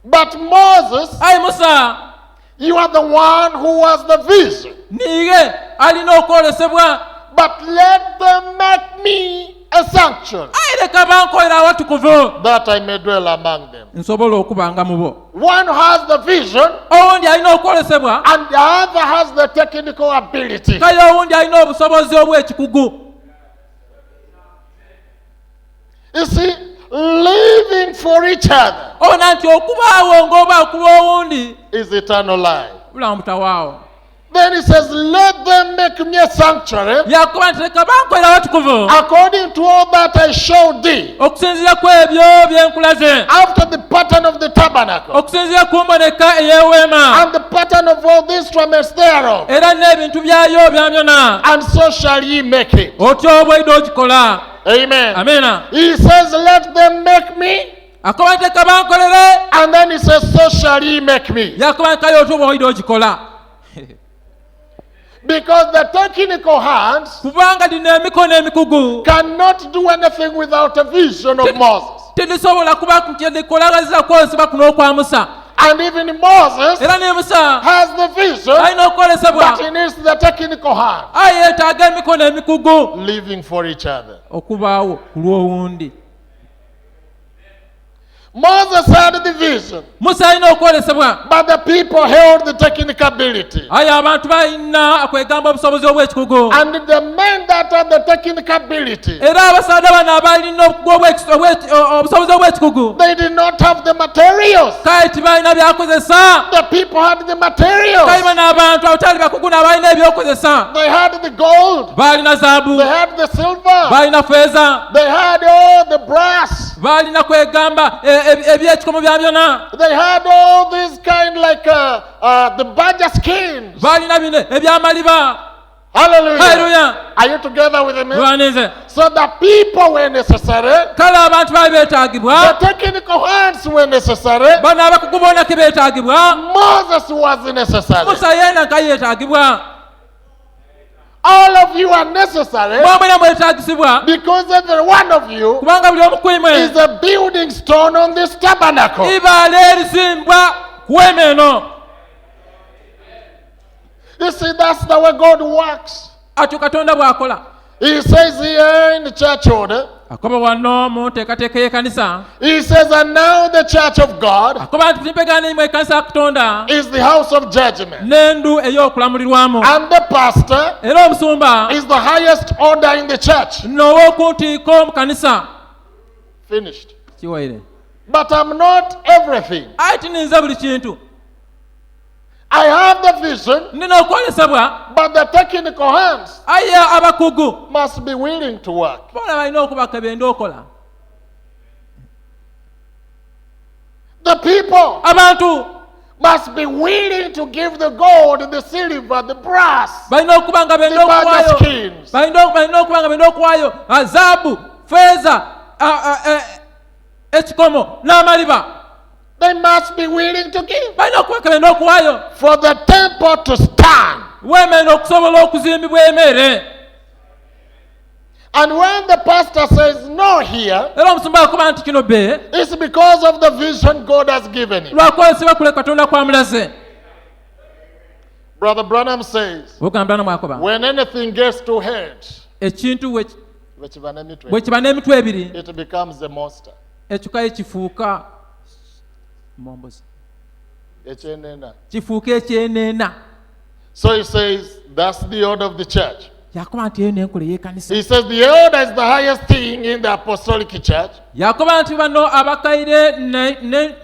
But Moses, Ayi Musa, you are the one who was the vision. niye alina okwolesebwa. But let them make me a sanctuary, Ayi leka bankolera awatukuvu that I may dwell among them. nsobola okubanga mu bo. One has the vision, Owundi alina okwolesebwa, and the other has the technical ability. kale owundi alina obusobozi obw'ekikugu. You see, living for each other Obona nti okubaawo ng'oba akuba owundi is eternal life. bulamu butawaawo. Then he says, let them make me a sanctuary Yakuba nti leka bankolera awatukuvu according to all that I showed thee, okusinziira ku ebyo bye nkulaze, after the pattern of the tabernacle, okusinziira ku mboneka ey'eweema and the pattern of all the instruments thereof. era n'ebintu byayo byamyona. And so shall ye make it. Otyo obw'oyida ogikola. Amen. Amina. He says, let them make me. Akuba nti leka bankolere, And then he says, so shall ye make me. yakuba nti kale otyo obw'oyida ogikola. Because the technical hands Kubanga dina emikono emikugu cannot do anything without a vision of Moses. tedisobola kuba kukolagazira kwolesebwa kuno okwa Musa. And even Moses Era ne Musa has the vision, alina but okwolesebwa, he needs the technical hand. aye yeetaaga emikono emikugu Living for each other. okubaawo ku lw'owundi. Moses had the vision, Musa alina okwolesebwa, but the people held the technical ability. aye abantu balina kwegamba obusobozi obw'ekikugu. And the men that had the technical ability, Era abasaadde bano abalina obusobozi obw'ekikugu they did not have the materials. kale tibalina byakozesa. The people had the Kale materials. bano abantu abataali bakugu n'abalina ebyokozesa. They had the gold. Balina zaabu, They had the silver. balina feeza, They had all the brass. balina kwegamba ebyekikomo bya byonna, They had all these kind like the badger skins. balina bino ebyamaliba. Hallelujah. Haleluya. Are you together with me? Lwanize. So the people were necessary. Kale abantu baali beetaagibwa, The technical hands were necessary. bano abakugu boona ke beetaagibwa, Moses was necessary. Musa yeena nka yeetaagibwa. All of you are necessary Mwamwena mwetaagisibwa because every one of you kubanga buli omu ku mmwe is a building stone on this tabernacle. ibaala erisimbwa ku weema eno. You see, that's the way God works. Atyo Katonda bw'akola. He says here in the church order, Akoba wano mu nteekateeka y'ekkanisa. he says, and now the church of God Akoba nti mpegana mu ekkanisa ya Katonda is the house of judgment. n'endu ey'okulamulirwamu. And the pastor Era omusumba is the highest order in the church. n'ow'okuntiiko mu kanisa. Finished. Kiwaire. But I'm not everything. Aye tininze buli kintu. I have the vision, Nina okwolesebwa, but the technical hands aye abakugu must be willing to work. boona balina okuba kebenda okola. The people Abantu must be willing to give the gold, the silver, the brass, balina okuba nga benda the badger okuwaayo, skins. balina okuba nga benda okuwaayo zaabu, feeza, ekikomo n'amaliba. They must be willing to give Balina okuba nga benda okuwaayo for the temple to stand. weema okusobola okuzimbibwa emmere. And when the pastor says no here, Era omusumba akuba nti kino be it's because of the vision God has given him. lwakozesebwa kule Katonda kwamulaze. Brother Branham says, Ogamba namwakoba when anything gets to head, ekintu bwe bwe kiba n'emitwe ebiri it becomes a monster. ekika kifuuka mombozi kifuuka ekyeneena. So he says, that's the order of the church. Yakoba nti eyo n'enkola ey'ekkanisa. He says the elder is the highest thing in the apostolic church. Yakoba nti bano abakaire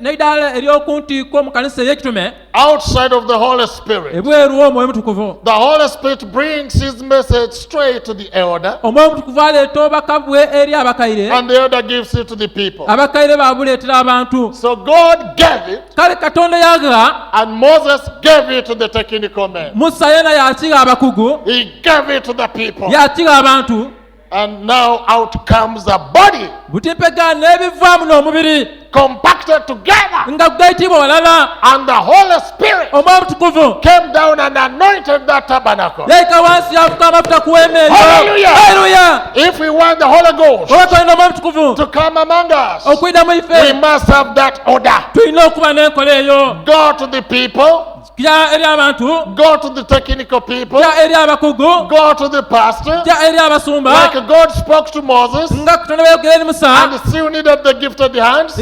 n'eddaala ery'oku ntiiko mu kanisa ey'ekitume Outside of the Holy Spirit. ebweru w'omwoyo mutukuvu. The Holy Spirit brings his message straight to the elder, Omwoyo mutukuvu aleeta obubaka bwe eri abakaire, and the elder gives it to the people. abakaire babuleetera abantu. So God gave it, Kale Katonda yaga, and Moses gave it to the technical men. Musa yena yakiga abakugu, He gave it to the people. yakiga abantu. And now out comes a body Butimpega n'ebivaamu n'omubiri compacted together. nga guyitibwa walala. And the Holy Spirit Omwoyo mutukuvu came down and anointed that tabernacle. yayika wansi yafuka amafuta ku weema eyo. Hallelujah. Haleluya. If we want the Holy Ghost Oba tulina omwoyo mutukuvu to come among us, okuyita mu we ife, must have that order. tulina okuba n'enkola eyo. Go to the people, Jja eri abantu, go to the technical people, jja eri abakugu, go to the pastor, jja eri abasumba, like God spoke to Moses, nga Katonda bwe yayogera eri Musa, and still needed the gift of the hands,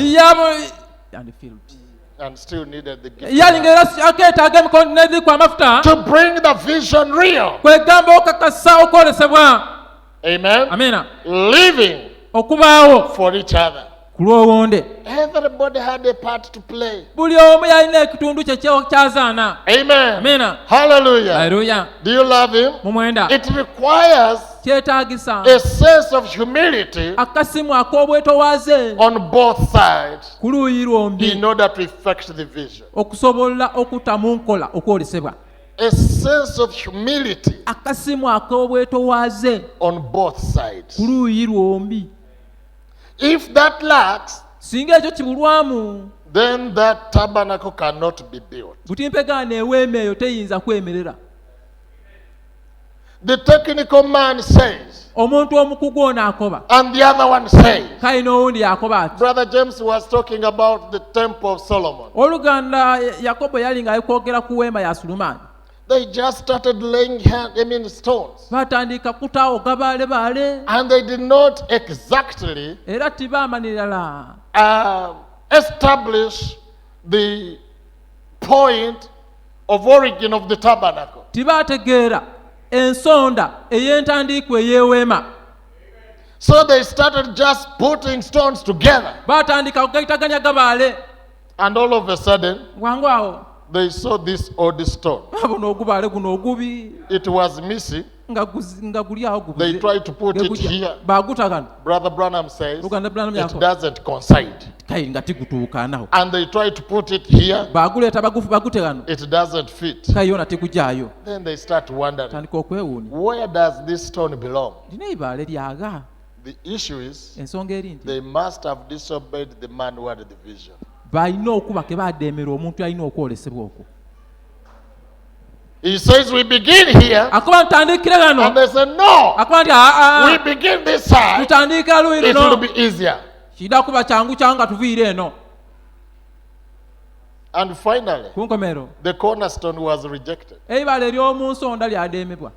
and still needed the gift of the hands. yalinga era akeetaaga emikono n'ebiri amafuta To bring the vision real. kwegamba okakasa okwolesebwa. Amen. Amina. Living Okubaawo for each other. ku lw'obwonde. Everybody had a part to play. Buli omu yalina ekitundu kye kyazaana. Amen. Amina. Hallelujah. Haleluya. Do you love him? Mumwenda. It requires Kyetaagisa a sense of humility akasimu ak'obwetoowaze on both sides ku luuyi lwombi in order to effect the vision. okusobola okutta mu nkola okwolesebwa. A sense of humility Akasimu ak'obwetoowaze on both sides. ku luuyi lwombi. If that lacks, Singa ekyo kibulwamu, then that tabernacle cannot be built. butimpegaana eweema eyo teyinza kwemerera. The technical man says, Omuntu omukugu ono akoba, and the other one says. kale n'owundi yakoba ati. Brother James was talking about the temple of Solomon. Oluganda Yakobo yali nga alikwogera ku weema ya Sulemaani. They just started laying stones. Batandika kutaawo gabaalebaale And they did not exactly era tibaamanirala establish the point of origin of the tabernacle. tibaategeera ensonda ey'entandiiko ey'eweema. So they started just putting stones together. Baatandika okugayitaganya gabaale. And all of a sudden, Bwangu awo they saw this old stone. babona ogubaale guno ogubi It was missing. nga guli awo They gubuze. tried to put it here. Baaguta kano. Brother Branham says Luganda Branham it yakoba. doesn't coincide. Kale nga tigutuukanawo. And they tried to put it here. Baaguleeta bagute kano. It doesn't fit. Kale yona tegujjaayo. Then they start wondering, Tandika okwewuunya. where does this stone belong? Lina ibaale lyaga. The issue is Ensonga eri nti they must have disobeyed the man who had the vision. balina okuba ke baaddeemera omuntu alina okwolesebwa okwo. He says we begin here, Akuba ntandikire and gano. they say no. Akuba nti We begin this side. tutandikira luuyi It will luno. be easier. Kidda kuba kyangu nga tuviire eno. And finally, Ku nkomero the cornerstone was rejected. eibala ery'omu nsonda lyadeemebwa.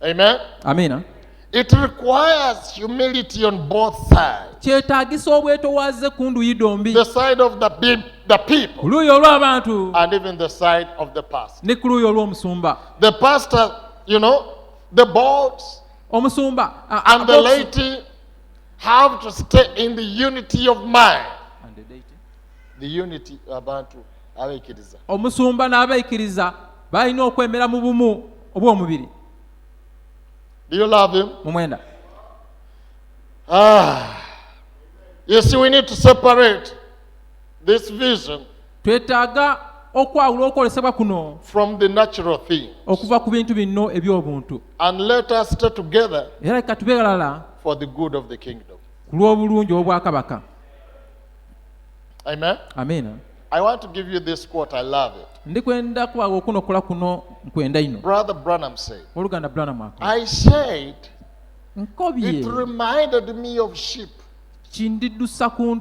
Amen. Amiina. It requires humility on both sides. Kyetaagisa obwetoowaze ku nduyi dombi. The side of the Ku people luuyi olw'abantu and even the side of the pastor. ne ku luuyi olw'omusumba. The pastor, the boards Omusumba and the laity have to stay in the unity of mind. The unity abantu abeikiriza. Omusumba n'abaikiriza balina okwemera mu bumu obw'omubiri. Do you love him? Mumwenda. You see, we need to separate this vision Twetaaga okwawula okwolesebwa kuno from the natural thing. okuva ku bintu bino eby'obuntu. And let us stay together Era leka tube balala for the good of the kingdom. ku lw'obulungi obwakabaka. Amen. Amiina. I want to give you this quote. I love it. ndikwenda kubawa okunokola kuno nkwenda ino. Brother Branham said, Oluganda Branham akola. I said, Nkobye it reminded me of sheep. kindiddusa ku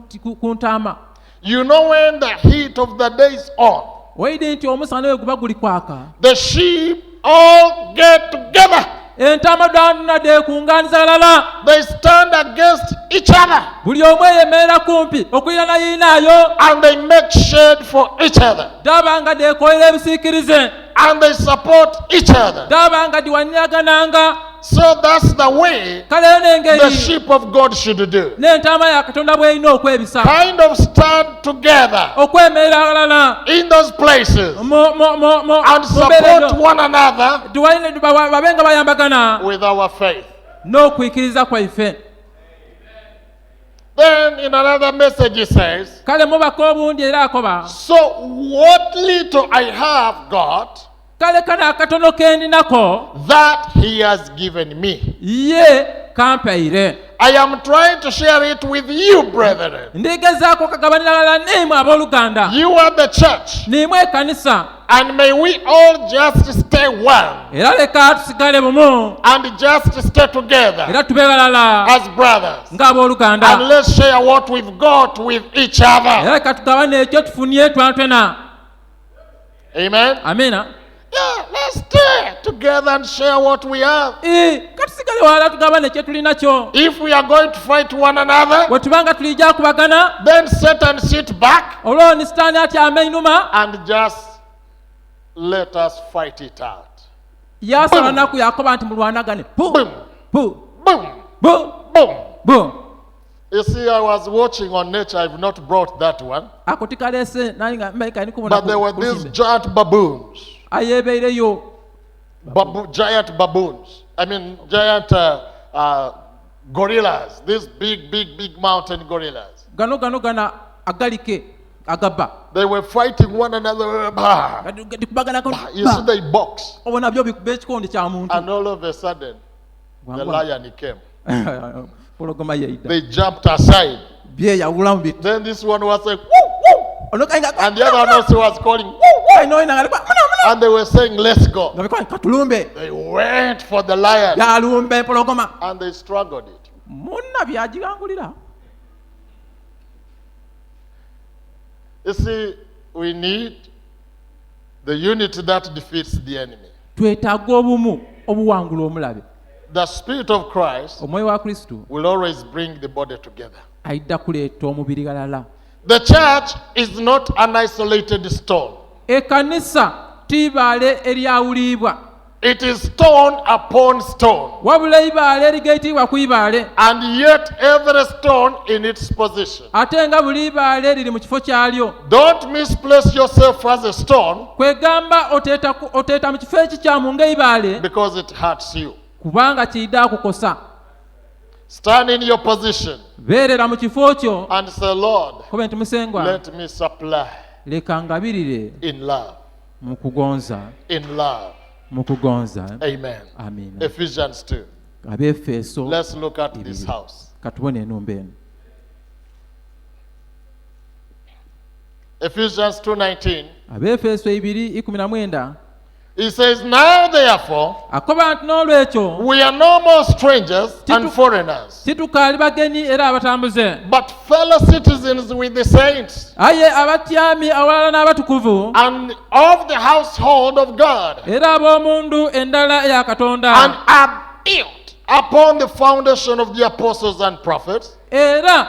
ntaama. You know, when the heat of the day is on, Wayide nti omusana we guba guli kwaka. the sheep all get together. Entaama donna deekungaaniza lala. They stand against each other Buli omu eyemerera kumpi okuyirana yiinaayo. and they make shade for each other Daba nga deekoolera ebisiikirize. and they support each other. Daba nga diwanyagananga. So that's the way Kale the n'engeri sheep of God should do. n'entaama ya Katonda bw'erina okwebisa. Kind of stand together Okwemerera abalala. in those places and support one another babe nga bayambagana with our faith. n'okwikiriza kwaife. Then in another message he says, Kale mubaka obundi era akoba. so what little I have got, Kale kano akatono ke ndinako that he has given me. ye kampeire. I am trying to share it with you, brethren. Ndigezaako kagabanira balala neemwe abooluganda. You are the church, Niimwe ekkanisa. and may we all just stay one Era leka tusigale bumu. and just stay together Era tube balala as brothers, ng'abooluganda. and let's share what we've got with each other. Era leka tugabane ekyo tufunye twatwena. Amen. Amina. Yeah, let's stay together and share what we have. Katusigale wala tugabane kye tulina kyo. If we are going to fight one another, Bwe tubanga tulijja kubagana, then Satan sit back olwo ni sitaani atyama einuma, and just let us fight it out. yaasala nnaku yakoba nti mulwanagane. Pu, Boom, pu, boom, bu, boom. bu. You see, I was watching on Nature. I've not brought that one. Ako tikaleese nani nga mbaika ni kubona But there were ku these kimbe. giant baboons. Ayeebeireyo Giant baboons. I mean, giant gorillas. These big mountain gorillas. gano gana agalike agabba. They were fighting one another. Bah. Dikubaganako. You see, they box. Obona byo bikuba ekikondo kya muntu. And all of a sudden, the lion came. Pologoma yeida. They jumped aside. Bye yawulamu bitu. Then this one was like, woo, woo. And the other one also was calling, woo, woo. And they were saying, let's go. Katulumbe. They went for the lion. Yalumbe pologoma. And they struggled it. Munna byagigangulira. You see, we need the unity that defeats the enemy. Twetaaga obumu obuwangula omulabe. The Spirit of Christ Omwoyo wa Kristo will always bring the body together. ayidda kuleeta omubiri galala. The church is not an isolated stone. Ekkanisa tiibaale eryawuliibwa. It is stone upon stone. Wabula ibaale erigayitibwa ku ibaale. And yet every stone in its position. Ate nga buli ibaale liri mu kifo kyalyo. Don't misplace yourself as a stone Kwegamba oteeta mu kifo ekikyamu ng'eibaale because it hurts you. kubanga kiyidde akukosa. Stand in your position Beerera mu kifo kyo and say, Lord, kobe nti musengwa let me supply leka ngabirire in love. mu kugonza. In love. Mu kugonza. Amen. Amiina. Ephesians 2. Abeefeso Let's look at this house. katubone enumba eno. Ephesians 2:19. Abeefeso 2:19 He says, now therefore, akoba nti n'olwekyo we are no more strangers and foreigners, situkaali bagenyi era abatambuze, but fellow citizens with the saints aye abatyami awalala n'abatukuvu and of the household of God, era ab'omundu endala eya Katonda, and are built upon the foundation of the apostles and prophets, era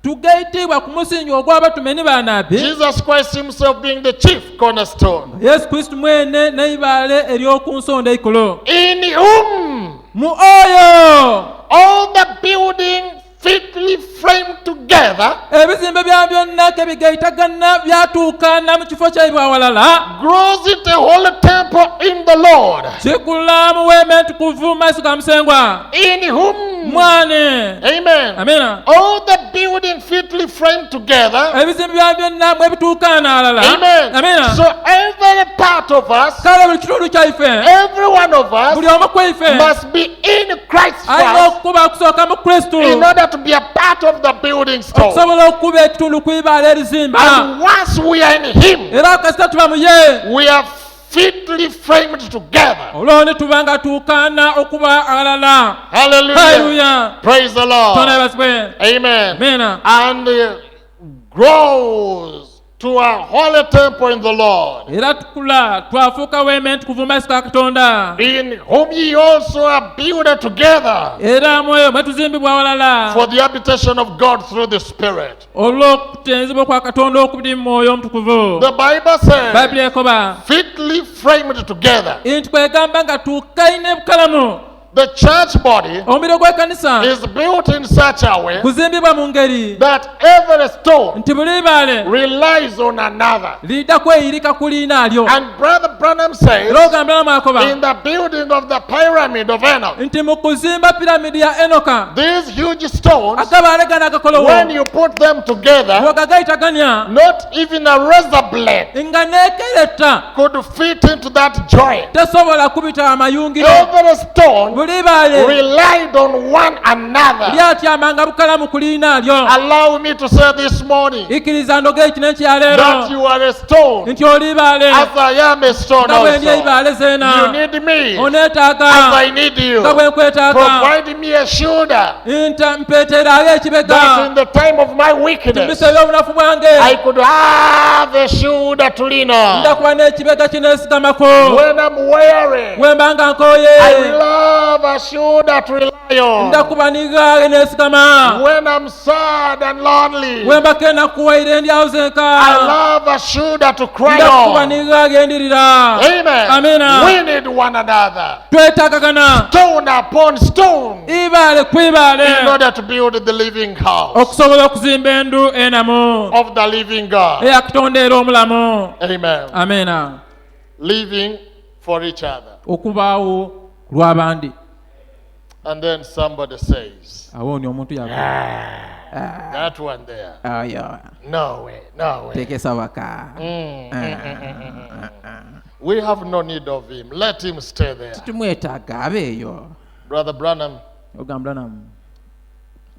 tugayitibwa ku musingi ogw'abatume ne bannabbi, Jesus Christ himself being the chief cornerstone, Yesu Kristo mwene n'eibaale ery'oku nsonda eikulu, in whom mu oyo all the building fitly framed together ebizimbe bya byonna ke bigayitagana byatuukana mu kifo kyaibwa awalala, grows into a holy temple in the Lord, kikula mu weema entukuvu mu maaso ga musengwa, in whom, mwane. amen, Amina. all the building fitly framed together, Ebizimbe bya byonna mwe bituukana alala. amen. Amina. So every part of us, Kale buli kitundu kyaife, every one of us buli omu kwaife must be in Christ alina first okuba okusooka mu kristo in order to be a part of the building stone. okusobola okuba ekitundu ku ibaala erizimba And once we are in Him, era kasita tuba mu ye we are fitly framed together. olwo ne tuba nga tuukaana okuba alala. Hallelujah. Hallelujah. Praise the Tonda Lord. yebazibwe. Amen. Amen. And grows to a holy temple in the Lord, era tukula twafuuka weema entukuvu mu maaso ga katonda in whom ye also are builded together era mwe mwe tuzimbibwa walala for the habitation of God through the Spirit. olw'okutenzebwa kwa katonda okubiri mu mwoyo omutukuvu. The Bible says, bayibuli ekoba fitly framed together. nti kwegamba nga tukaine bukalamu. The church body omubiri gw'ekkanisa is built in such a way guzimbibwa mu ngeri that every stone nti buli ibaale relies on another. lidda kweyirika ku liinaalyo. And Brother Branham says, era ogambira mwakoba in the building of the pyramid of Enoch, nti mu kuzimba piramidi ya enoka these huge stones, akabaale gano agakolowo when you put them together, bw'ogagayitaganya not even a razor blade nga neekeretta could fit into that joint. tesobola kubita amayungiro. Every stone buli ibaale relied on one another. lyatyamanga bukalamu ku liinaalyo. Allow me to say this morning ikkiriza ndoge ekino ekyaleero that you are a stone, nti oli ibaale as I am a stone nga bwe ndi also. ibaale zeena. You need me as oneetaaga I need you. nga bwe nkwetaaga. Provide me a shoulder mpeeteraayo ekibega that in the time of my weakness biso by'obunafu bwange I could have a shoulder to lean on. ndakuba n'ekibega kineesigamako When I'm weary, bwe mba nga nkooye. I will have a shoulder to rely on. ndakuba nigaage neesigama When I'm sad and lonely, bwe mba kenakuwaire ndyawo zenka. I love a shoulder to cry ndakuba on. nigaage ndirira. Amen. Amina. We need one another. twetaagagana Stone upon stone ibaale ku in ibaale order to build the living house okusobola okuzimba endu enamu of the living God. eya katonda era omulamu. Amen. Amina. Living for each other. okubaawo ku lw'abandi. And then somebody says, awo ni omuntu yaba that one there. ayo No way, no way. tekesa waka. We have no need of him. Let him stay there. tumwetaaga abeeyo. Brother Branham ogambula namu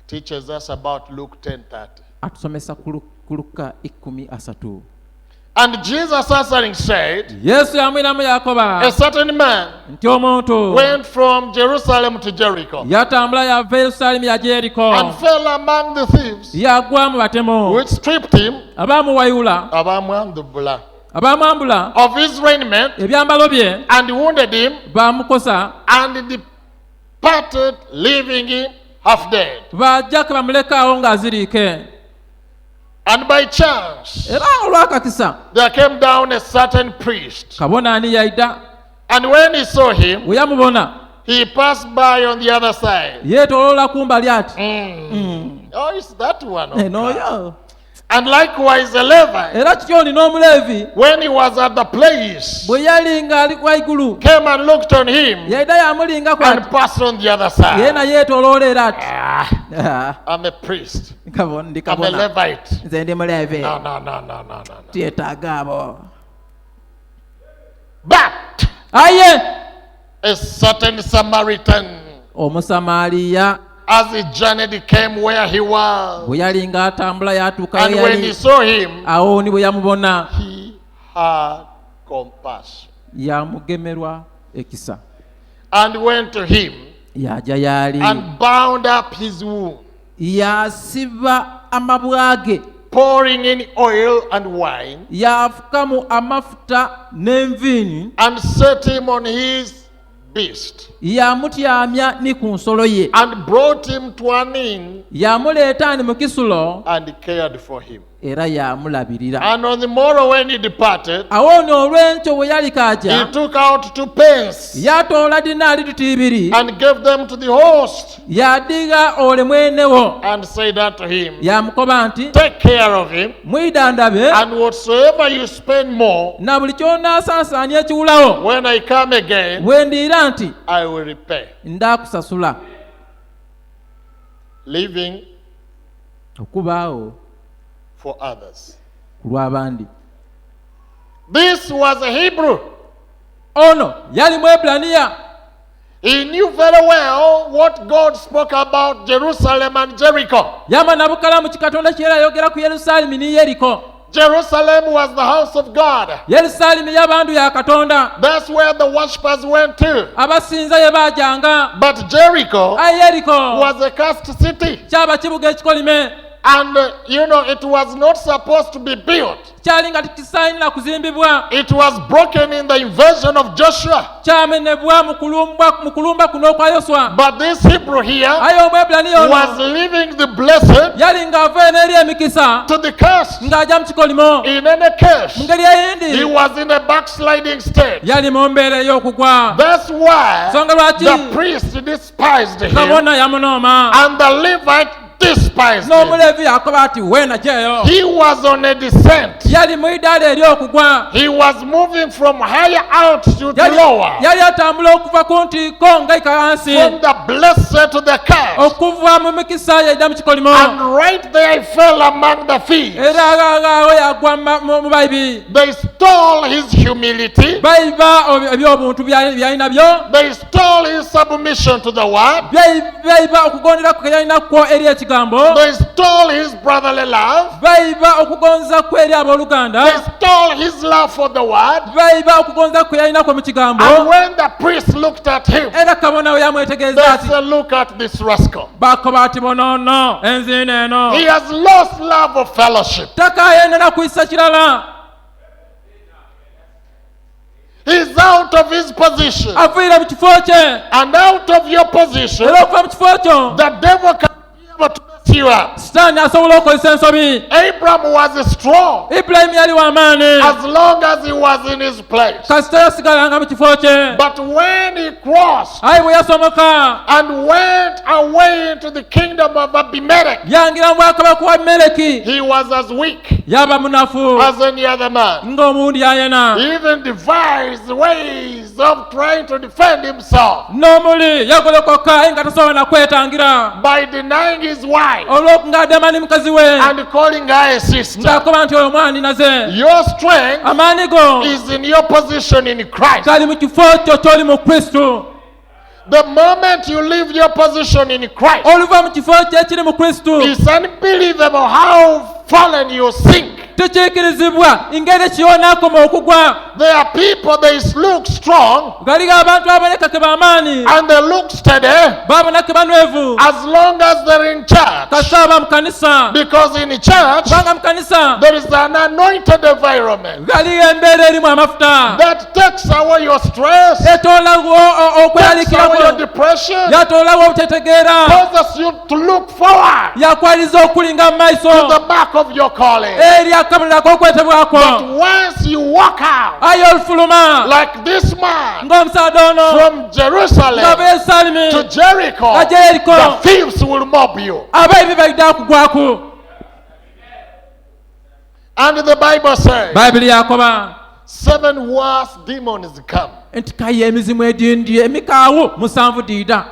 teaches us about Luke 10:30. atusomesa ku Luka 10:3. And Jesus answering said, yesu yamwiramu yakoba a certain man nti omuntu went from Jerusalem to Jericho yatambula yava Yerusalemu yaja Yeriko and fell among the thieves, yagwa mu batemu which stripped him abaamuwayula abaamwambula of his raiment ebyambalo bye and wounded him baamukosa and departed, leaving him half dead. bajjako bamulekaawo ng'aziriike. And by chance era olwakakisa there came down a certain priest, kabona ani yaida. and when he saw him, bwe yamubona he passed by on the other side. yeetooloola kumbali ati Oh, it's that one. Oh, God. nooyo. And likewise a Levite, era kityoni n'omuleevi when he was at the place, bwe yali ng'ali waigulu came and looked on him yaida yamulingako and ati passed on the other ye side. naye yeetooloola era ati I'm a priest. ndi I'm a kabona Levite. nze ndi muleevi No. tyetaaga abo. But aye a certain Samaritan, omusamaaliya as he journeyed, came where he was. bwe yali ng'atambula yatuuka And we when he yali saw him, awo ni bwe yamubona he had compassion yamugemerwa ekisa and went to him yaja yaali and bound up his wound, yasiba amabwage pouring in oil and wine, yafukamu amafuta n'enviini and set him on his beast, yamutyamya ni ku nsolo ye and brought him to an inn yamuleeta ni mu kisulo and cared for him. era yamulabirira. And on the morrow when he departed, awo ni olw'enkyo bwe yali he kaja took out 2 pence yatoola dinaali tutiibiri and gave them to the host, yadiga ole mwenewo and said unto him, yamukoba nti take care of him, mwidandabe and whatsoever you spend more, na buli ky'onaasaansaanya ekiwulawo when I come again, bwe ndiira nti I will repay. ndaakusasula. Living okubaawo for others. ku lw'abandi. This was a Hebrew. ono yali Mwebbulaniya. He knew very well what God spoke about Jerusalem and Jericho. yamanya bukalamu kikatonda kye yayogera ku Yerusaalemi ne Yeriko. Jerusalem was the house of God. Yerusaalemi y'abantu ya Katonda. That's where the worshippers went to. Abasinza ye baajanga. But Jericho Yeriko was a cursed city. kyaba kibuga ekikolime. And it was not supposed to be built. kyali nga tekisaanira kuzimbibwa. It was broken in the invasion of Joshua. kyamenebwa mu kulumba kuno kwa Yoswa. But this Hebrew here aye Omwebbulaniya ono was leaving the blessed yali ng'ava n'eri emikisa to the cursed. ng'ajja mu kikolimo. In any case, mu ngeri he eyindi was in a backsliding state. yali mu mbeera ey'okugwa. That's why Songa lwaki the priest despised him kabona yamunooma and the Levite despised him. n'omuleevi yakoba ati weena gyeyo. He was on a descent. yali mu idaala ery'okugwa. He was moving from higher altitude to lower. yali atambula okuva ku ntiiko ng'ayika wansi. From the blessed to the cursed. okuva mu mikisa yajja mu kikolimo. And right there he fell among the thieves. era agaawo yagwa mu bayibi. They stole his humility. bayiba eby'obuntu byalina byo. They stole his submission to the word. bayiba okugondera kwe yalina kwo eri ekigambo. They stole his brotherly love. bayiba okugonza kwe eri abooluganda. They stole his love for the word. bayiba okugonza kwe yalina kwe mu kigambo. And when the priest looked at him, era kabona we yamwetegeeza they ati said, look at this rascal. bakoba ati bonono enzina eno. He has lost love of fellowship. takayenera kuyisa kirala. He's out of his position. aviire mu kifo kye. And out of your position, era okuva mu kifo kyo the devil can be able to mess you up. sitaani asobola okukozesa ensobi. Abraham was strong ibulayimu yali w'amaanyi as long as he was in his place. kasita yasigalanga mu kifo kye. But when he crossed ayi bwe yasomoka and went away into the kingdom of Abimelech, yangira mu bwakabaka wa Abimeleki he was as weak yaba munafu as any other man. ng'omuwundi yayena. He even devised ways of trying to defend himself n'omuli yagolokoka aye nga tasobola na kwetangira by denying his wife olw'okung'adema ne mukazi we and calling her a sister. ng'akoba nti oyo mwani naze. Your strength amaanyi go is in your position in Christ. gali mu kifo kyo ky'oli mu Kristo. The moment you leave your position in Christ, oluva mu kifo kye ekiri mu Kristo it's unbelievable how fallen you sink. tekiikirizibwa engeri ekiyonaakoma okugwa. There are people, they look strong galiga abantu aboneka ke b'amaanyi and they look steady babona ke banwevu as long as they're in church. kasaba mu kanisa. Because in church, kubanga mu kanisa there is an anointed environment galiga embeera erimu amafuta. that takes away your stress, yatoolawo takes away your okweralikirako. depression, yatoolawo obutetegeera. causes you to look forward yakwaliza okulinga mu to maaso the back of your calling. eri akabonero ak'okwetebwako. But once you walk out, aye olufuluma like this man ng'omusaadde ono from Jerusalem ng'ava Yerusaalemi to Jericho, ajja Yeriko, the thieves will mob you. abayibi baidde akugwaku. And the Bible says, bayibuli yakoba 7 worse demons come. nti kaye emizimu edindi emikaawo 7 diida.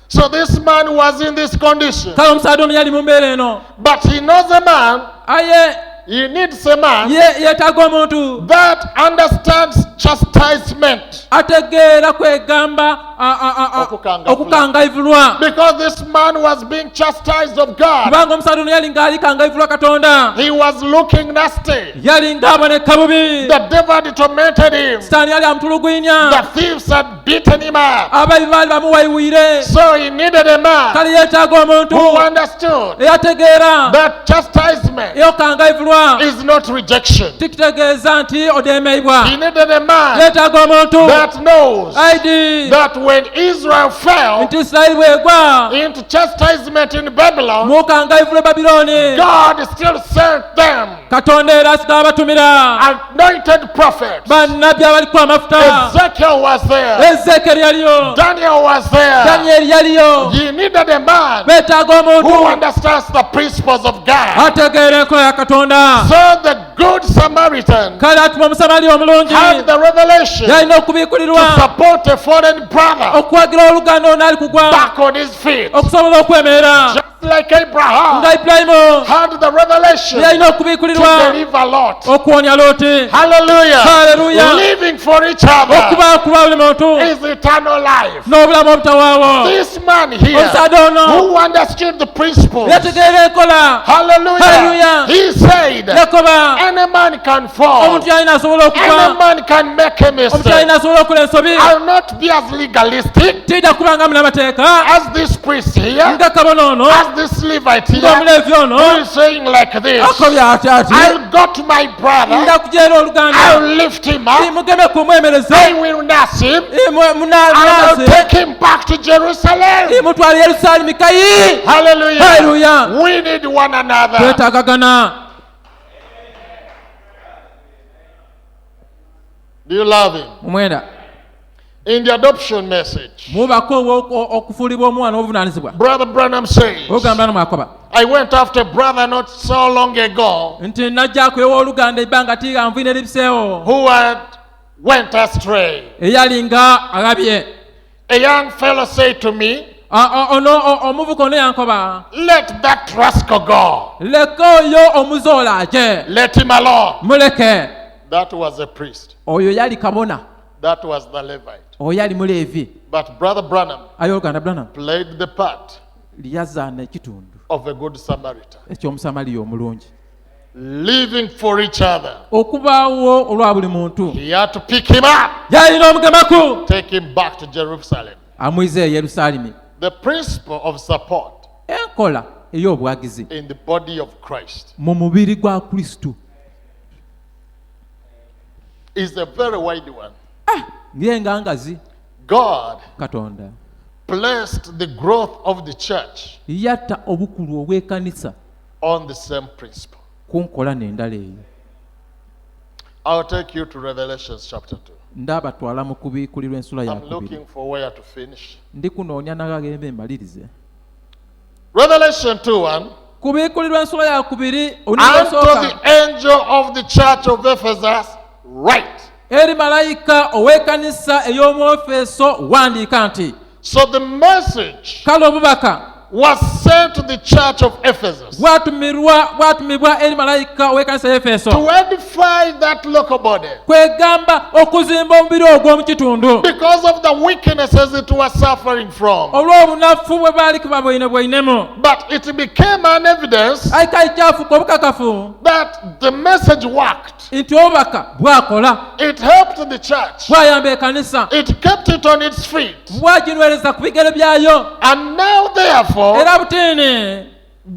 So this man was in this condition. kale omusaadde ono yali mu mbeera eno. But he knows a man, aye he needs a man yeetaaga omuntu that understands chastisement. ategeera kwegamba okukangayivulwa. Because this man was being chastised of God. kubanga omusaadde ono yali ng'ali kangayivulwa Katonda. He was looking nasty. yali ng'aboneka bubi. The devil had tormented him. sitaani yali amutulugunya. The thieves had beaten him up. abayibi baali bamuwayiwire. So he needed a man kale yeetaaga omuntu who understood eyategeera that chastisement ey'okangayivulwa is not rejection. tikitegeeza nti odeemeibwa. He needed a man yeetaaga omuntu that knows aidi that when Israel fell nti Isirayiri bw'egwa into chastisement in Babylon, mu kangayivula Babilooni, God still sent them Katonda era asigala batumira anointed prophets. bannabbi abaliko amafuta. Ezekiel was there. Ezeekeri yaliyo. Daniel was there. Danyeri yaliyo. He needed a man beetaaga who omuntu understands the principles of God. ategeera enkola ya Katonda. So the good Samaritan kale atuma omusamaliya omulungi had the revelation yalina to okubiikulirwa support a foreign brother okuwagira oluganda ono ali kugwa back on his feet. okusobola okwemerera. Just like Abraham nga Ibulayimu had the revelation yalina to okubiikulirwa deliver Lot. okuwonya Looti. Hallelujah. Hallelujah. Living for each other okuba ku lwa buli muntu is eternal life. n'obulamu obutawaawo. This man here Omusaadde ono who understood the principles, yategeera enkola. hallelujah, Hallelujah. he said, yakoba any man can fall, omuntu yalina asobola any okufa, man can make a omuntu mistake. yalina asobola okukola ensobi. I'll not be as legalistic tijja kubanga munamateeka as this priest here, nga kabona ono as this Levite here, ng'omuleevi ono who is saying like this, akobye ati I'll go to my brother, ndakujeera oluganda I'll lift him up, mugeme kumwemereza I will nurse him, and I'll munaaze take him back to Jerusalem. mutwala Yerusaalemi kayi. Hallelujah. Hallelujah. We need one another. twetaagagana. Do you love him? Mumwenda In the adoption message, mubako okufuulibwa omwana obuvunaanyizibwa. Brother Branham says, Ogamba mwakoba I went after brother not so long ago nti najja kwewa oluganda ebbanga tiga nviina eribiseewo who went astray. eyali nga alabye. A young fellow said to me, ono omuvuka ono yankoba, let that rascal go. leka oyo omuzoola aje, Let him alone. muleke. That was a priest. Oyo yali kabona, That was the Levite. oyo yali muleevi. But Brother Branham Ayi oluganda Branham played the part lyazaana ekitundu of a good Samaritan, eky'omusamaliya omulungi. living for each other. Okubaawo olwa buli muntu. He had to pick him up, Yalina omugemaku take him back to Jerusalem. amwize e Yerusaalemi. The principle of support Enkola ey'obwagizi in the body of Christ mu mubiri gwa Kristo is a very wide one. ng'engangazi. God Katonda placed the growth of the church yatta obukulu obw'ekkanisa on the same principle. ku nkola n'endala eyo. I'll take you to Revelation chapter 2. Ndabatwala mu kubiikulirwa ensula I'm yakubiri. looking for where to finish. Ndi kunoonya nagagembe mbalirize. Revelation 2:1. Kubiikulirwa ensula yakubiri Unto onisooka the angel of the church of Ephesus write. eri malayika ow'ekkanisa ey'omu Efeso wandiika nti. So the message Kale obubaka was sent to the church of Ephesus bwatumibwa eri malayika ow'ekkanisa y'Efeso to edify that local body kwegamba okuzimba omubiri ogw'omu kitundu because of the weaknesses it was suffering from. olw'obunafu bwe baali bwinemu. But it became an evidence Ayi kali kyafuuka obukakafu that the message worked. nti obubaka bwakola, It helped the church. bwayamba ekkanisa, It kept it on its feet. bwaginywereza ku bigere byayo. And now therefore, Era butini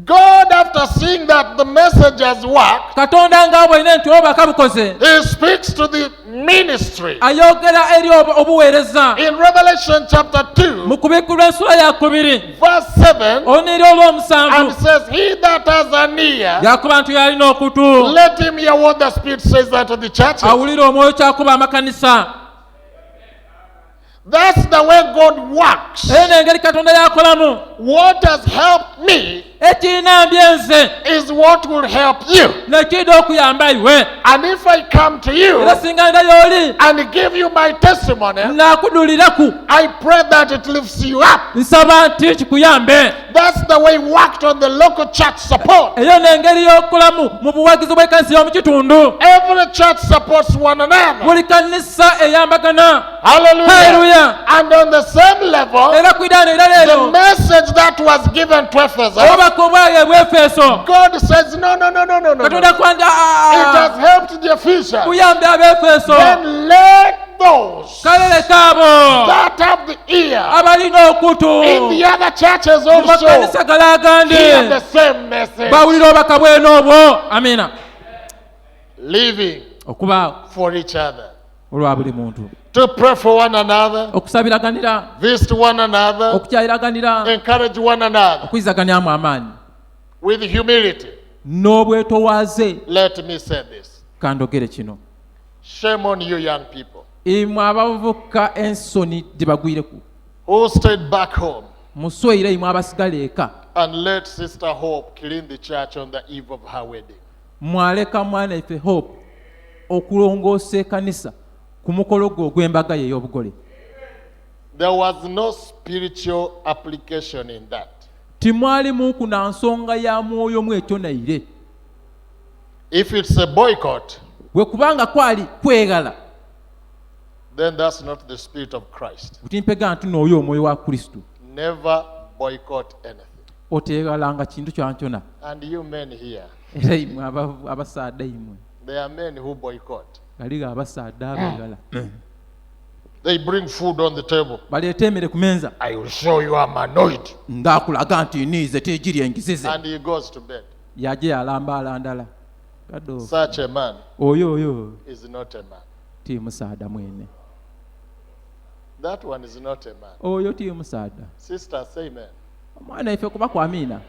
God, after seeing that the message has worked, Katonda nga bw'alina nti obubaka bukoze, He speaks to the ministry. ayogera eri obuweereza. In Revelation chapter 2, Mu kubiikulirwa ensula yakubiri verse 7, oniiri and olw'omusanvu says, He that has an ear, yakuba nti yalina okutu let him hear what the Spirit says unto the churches. awulire omwoyo kyakuba amakanisa. That's the way God works. Era n'engeri Katonda yakolamu. What has helped me Ekinambye nze is what will help you. nekiyinza okuyamba iwe. And if I come to you Era singa nda y'oli and give you my testimony, naakuduliraku, I pray that it lifts you up. nsaba nti kikuyambe. That's the way he worked on the local church support. Eyo n'engeri y'okukolamu mu buwagizi bw'ekkanisa y'omu kitundu. Every church supports one another. Buli kanisa eyambagana. Hallelujah. Hallelujah. And on the same level, Era ku idaano era the leero message that was given to Ephesus, obubaka obwayo bw'Efeso, God says, no. Katonda kwanda It has helped the Ephesians. kuyambe ab'Efeso. Then let those Kale leka abo that have the ear abalina okutu in the other churches mu also makanisa gala hear the agandi same message. bawulira obubaka bwene obwo. Amina. Living Okuba for each other. olwa buli muntu, To pray for one another, okusabiraganira, visit one another, okukyayiraganira, encourage one another okuyizaganyamu amaanyi with humility. n'obwetowaaze. Let me say this. Kandogere kino, Shame on you young people imwe abavubuka ensoni gibagwireku. who stayed back home Musweyire imwe abasigala eka, and let Sister Hope clean the church on the eve of her wedding. mwaleka mwana ife Hope okulongoosa ekkanisa ku mukolo gwe ogw'embaga ye ey'obugole. There was no spiritual application in that. Timwalimu kuna nsonga ya mwoyo mwekyo naire. If it's a boycott, Bwe kubanga kwali kwegala, then that's not the spirit of Christ. Utimpega nti n'oyo omwoyo wa Kristo. Never boycott anything. Oteegalanga kintu kyankyona. And you men here, Era imwe abasaadde imwe. there are men who boycott. Galiga abasaadde abeegala. They bring food on the table. Baleeta emmere ku menza. I will show you I'm annoyed. Ng'akulaga nti niize teegiri engizize. And he goes to bed. Yaje alamba alandala. Kaddo. Such a man Oyo is not a man. ti musaada mwene. That one is not a man. Oyo ti musaada. Sister, say amen. Omwana ife kuba kwamiina.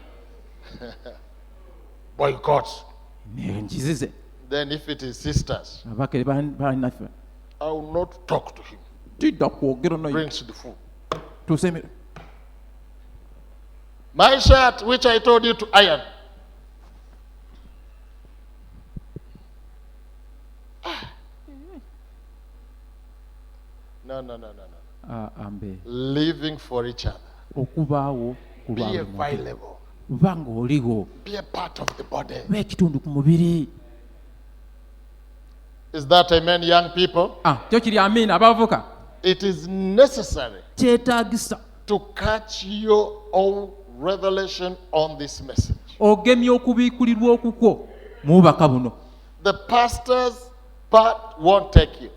Boycott. Engizize. Then if it is sisters, Abakere banaffe. I will not talk to him. Tidda kwogera naye. Brings the food. Tuseme. My shirt, which I told you to iron. No. Ambe. Living for each other. Okubaawo ku Be lwawe. available. Oba ng'oliwo. Be a part of the body. Ba ekitundu ku mubiri. Is that amen, young people? Kyo kiri amiina abavuka. It is necessary Kyetaagisa. to catch your own revelation on this message. Ogemye okubiikulirwa okukwo mu bubaka buno. The pastor's part won't take you.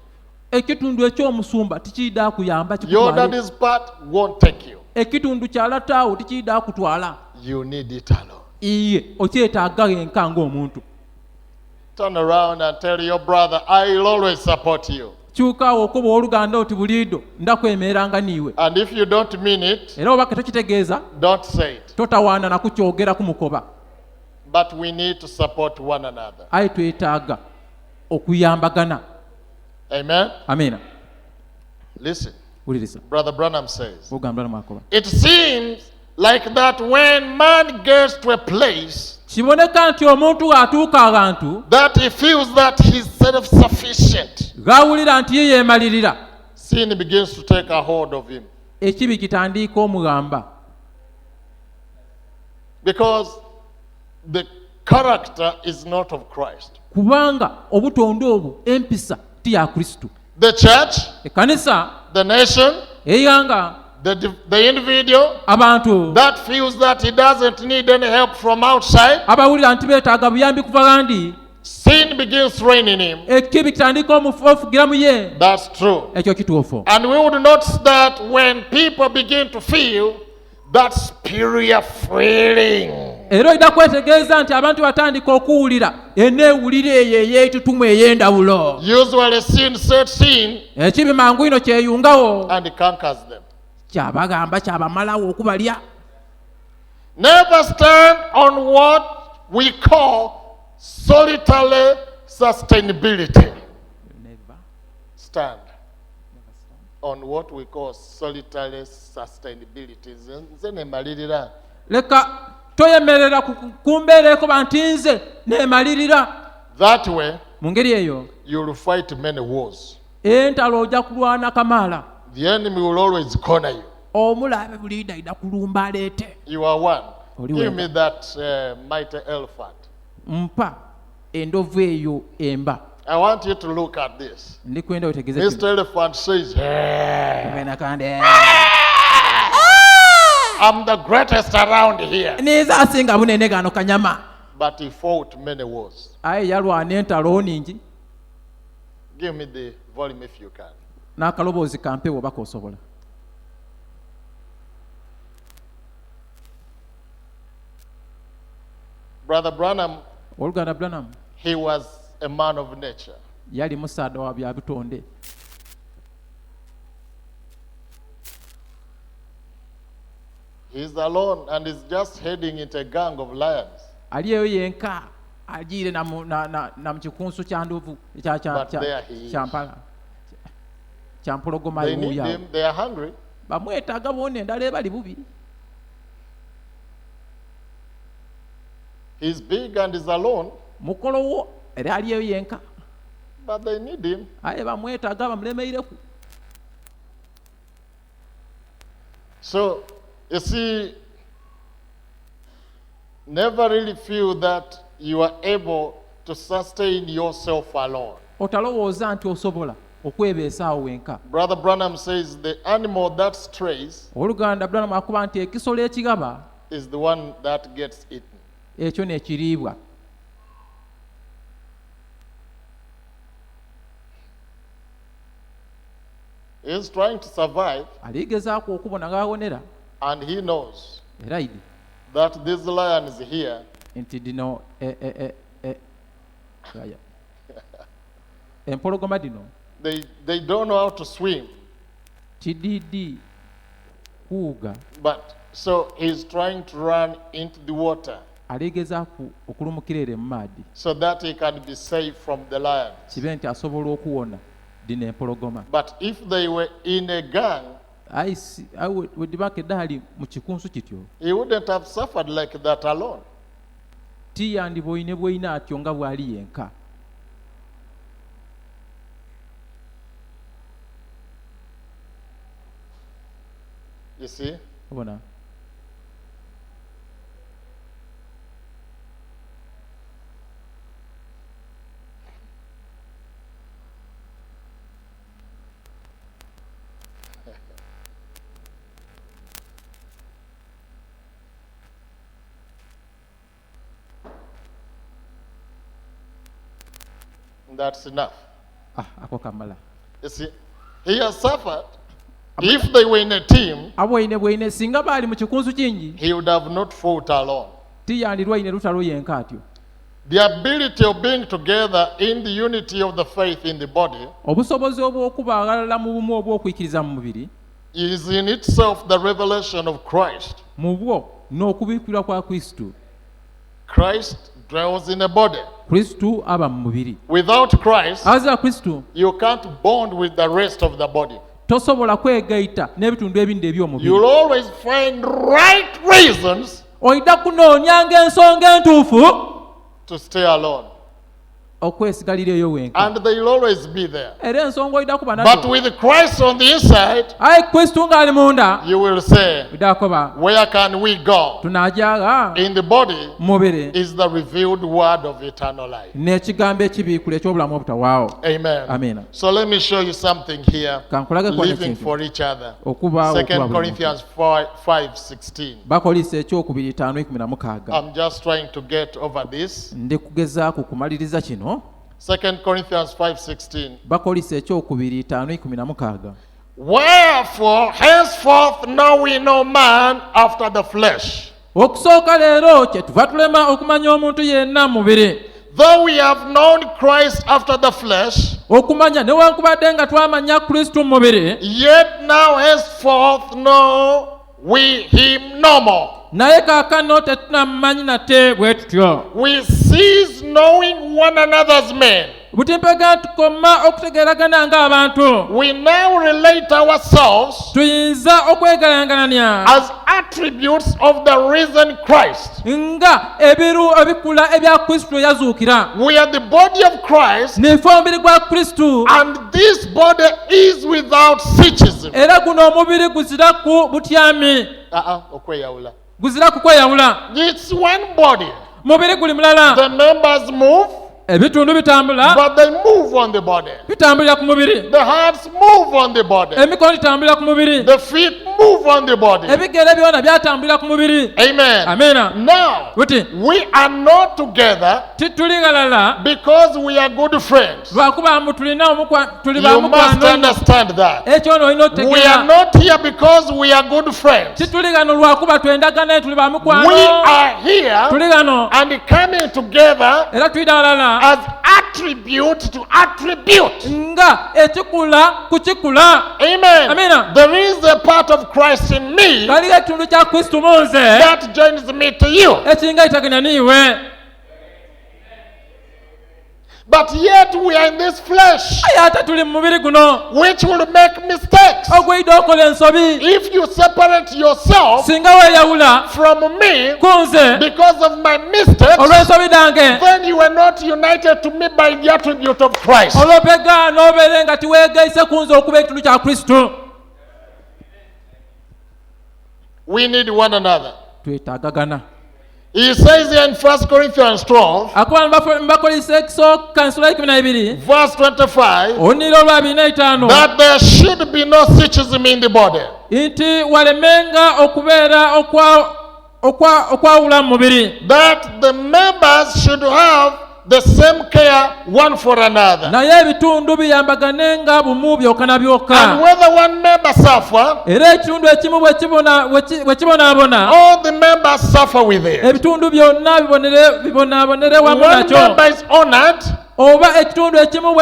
Ekitundu eky'omusumba tikiyidde kuyamba Your kikutwale. daddy's part won't take you. Ekitundu kyalataawo tikiyidde kutwala. You need it alone. Iye okyetaaga yenka ng'omuntu. Turn around and tell your brother, I'll always support you. Kyukaawo okuba oluganda oti buliido ndakwemeranga niiwe. And if you don't mean it, Era obaka tokitegeeza don't say it. totawaana na kukyogera ku mukoba. But we need to support one another. Aye twetaaga okuyambagana. Amen? Amiina. Listen, Wuliriza. Brother Branham says, Ogambula Makoba. it seems like that when man gets to a place Kiboneka nti omuntu atuuka abantu that he feels that he's self-sufficient, gaawulira nti ye yeemalirira. sin begins to take a hold of him. Ekibi kitandika omugamba. Because the character is not of Christ. Kubanga obutonde obwo empisa ti ya Kristo. The church, Ekkanisa, the nation, egganga, the individual abantu that feels that he doesn't need any help from outside, abawulira nti beetaaga buyambi kuva bandi, sin begins reigning in him. ekibi kitandika ofugira mu ye. That's true. Ekyo kituufu. And we would notice that when people begin to feel that superior feeling, Era oyina kwetegeeza nti abantu batandika okuwulira eneewulira eyo ey'etutumu ey'endawulo. usually sin sets in Ekibi mangu ino kyeyungawo. and it conquers them. Kyabagamba kyabamalawo okubalya. Never stand on what we call solitary sustainability. Stand on what we call solitary sustainability. Nze nemalirira. Leka toyemerera ku mbeera ekoba nti nze neemalirira. That way, Mu ngeri eyo you'll fight many wars. entalo ojja kulwana kamaala. The enemy will always corner you. Omulabe buliida ayina kulumba aleete. You are one. Oli Give wenka. me that mighty elephant. Mpa endovu eyo emba. I want you to look at this. Ndikwenda otegeeze Mr. Elephant says, kino. Kandi I'm the greatest around here. niza asinga bunene gano kanyama. But he fought many wars. Aye yalwana entalo ningi. Give me the volume if you can. N'akaloboozi kampe bw'oba k'osobola. Brother Branham, Oluganda Branham he was a man of nature. yali musaada wa bya butonde. He's alone and is just heading into a gang of lions. Ali eyo yenka agiire na mu kikunsu kya ndovu But there he is. kyampala kyampologoma They need yuuya. him. They are hungry. Bamwetaaga bonna endala ebali bubi. He's big and is alone, Mukolowo era ali eyo yenka. but they need him. Aye bamwetaaga bamulemeireku. So, you see, never really feel that you are able to sustain yourself alone. Otalowooza nti osobola okwebeesaawo wenka. Brother Branham says the animal that strays Oluganda Branham akuba nti ekisolo ekigaba is the one that gets eaten. ekyo nekiriibwa. He is trying to survive, aligezaako okubona ng'awonera and he knows era idi that this lion is here. nti dino empologoma dino They don't know how to swim, kidiidi kuwuga, but so he's trying to run into the water aligezaako okulumukira ere mu maadi so that he can be safe from the lions. kibe nti asobola okuwona dino empologoma. But if they were in a gang, wedibaka eddaali mu kikunsu kityo he wouldn't have suffered like that alone. tiyandibwoine bwoina atyo nga bw'ali yenka. You see? Obona That's enough. ako kamala. You see? He has suffered. If they were in a team, abwoine singa baali mu kikunsu kingi he would have not fought alone. tiyandirwaine lutalo yenka atyo. The ability of being together in the unity of the faith in the body obusobozi obw'okuba agalala mu bumu obw'okuyikiriza mu mubiri is in itself the revelation of Christ. mu bwo n'okubiikirwa kwa Kristo. Christ dwells in a body. Kristo aba mu mubiri. Without Christ, aza Kristo you can't bond with the rest of the body. tosobola kwegaita n'ebitundu ebindi eby'omubiri. You'll always find right reasons oyita kunoonyanga ensonga entuufu to stay alone. okwesigalirayo wenka. And they'll always be there. era ensonga oyita kuba But nazo. with Christ on the inside, ayi Kristo ng'ali munda you will say, bidakoba where can we go? tunajaaga In the body mubiri is the revealed word of eternal life. n'ekigambo ekibiikula eky'obulamu obutawaawo. Amen. Amina. So let me show you something here. kankulageko Living nekintu for each other. okubaawo 2 Corinthians 5:16. bakolisa ekyokubiri 5:16. I'm just trying to get over this. ndi kugezaako kumaliriza kino. 2 Corinthians 5:16. bakolisa ekyokubiri 5:16. Wherefore, henceforth know we no man after the flesh. okusooka leero kyetuva tulema okumanya omuntu yenna mubiri. Though we have known Christ after the flesh, okumanya newankubadde nga twamanya Kristo mu mubiri, yet now henceforth know we him no more. naye kaakano tetunamumanyi nate bwe tutyo. We cease knowing one another's men. butimpega tukoma okutegeeragana ng'abantu. We now relate ourselves tuyinza okwegalangananya as attributes of the risen Christ. nga ebiru ebikula ebya Kristo yazuukira. We are the body of Christ, nife omubiri gwa Kristo, and this body is without syncretism. era guno omubiri guziraku butyami, Okweyawula. guziraku kweyawula. It's one body. mubiri guli mulala. The members move, ebitundu bitambula, but they move on the body. bitambulira ku mubiri. The hands move on the body. emikono gitambulira ku mubiri. The feet move on the body. ebigere byona byatambulira ku mubiri. Amen. Amina. Now, buti we are not together tituli galala because we are good friends. lwakuba mbu tulina tuli You must bamukwano. understand that. ekyo ono olina We are otegeera. not here because we are good friends. tituli gano lwakuba twendagana tuli bamukwano. We are here tuli gano and coming together era tuyita walala as attribute to attribute. nga ekikula ku kikula. Amen. Amina. There is a part of Christ in me kaliwo ekitundu kya Kristo mu nze that joins me to you. ekiringa kitaganya niiwe. But yet we are in this flesh, aye ate tuli mu mubiri guno which will make mistakes. ogwidde okola ensobi. If you separate yourself singa weeyawula from me ku nze because of my mistakes, olw'ensobi dange, then you are not united to me by the attribute of Christ. olwopega n'obeere nga tiweegaise ku nze okuba ekitundu kya Kristo. We need one another. twetaagagana. He says here in 1 Corinthians 12, akuba mbakolisa ekisooka nsula 12 verse 25, onira olwa 25 that there should be no schism in the body, nti walemenga okubeera okwawula mu mubiri, that the members should have the same care one for another. naye ebitundu biyambaganenga bumu byokka na And byokka, whether one member suffer, era ekitundu ekimu bwe kibonaabona, all the members suffer with it. ebitundu byonna bibonaabonere wamu One nakyo. member is honored, Oba ekitundu ekimu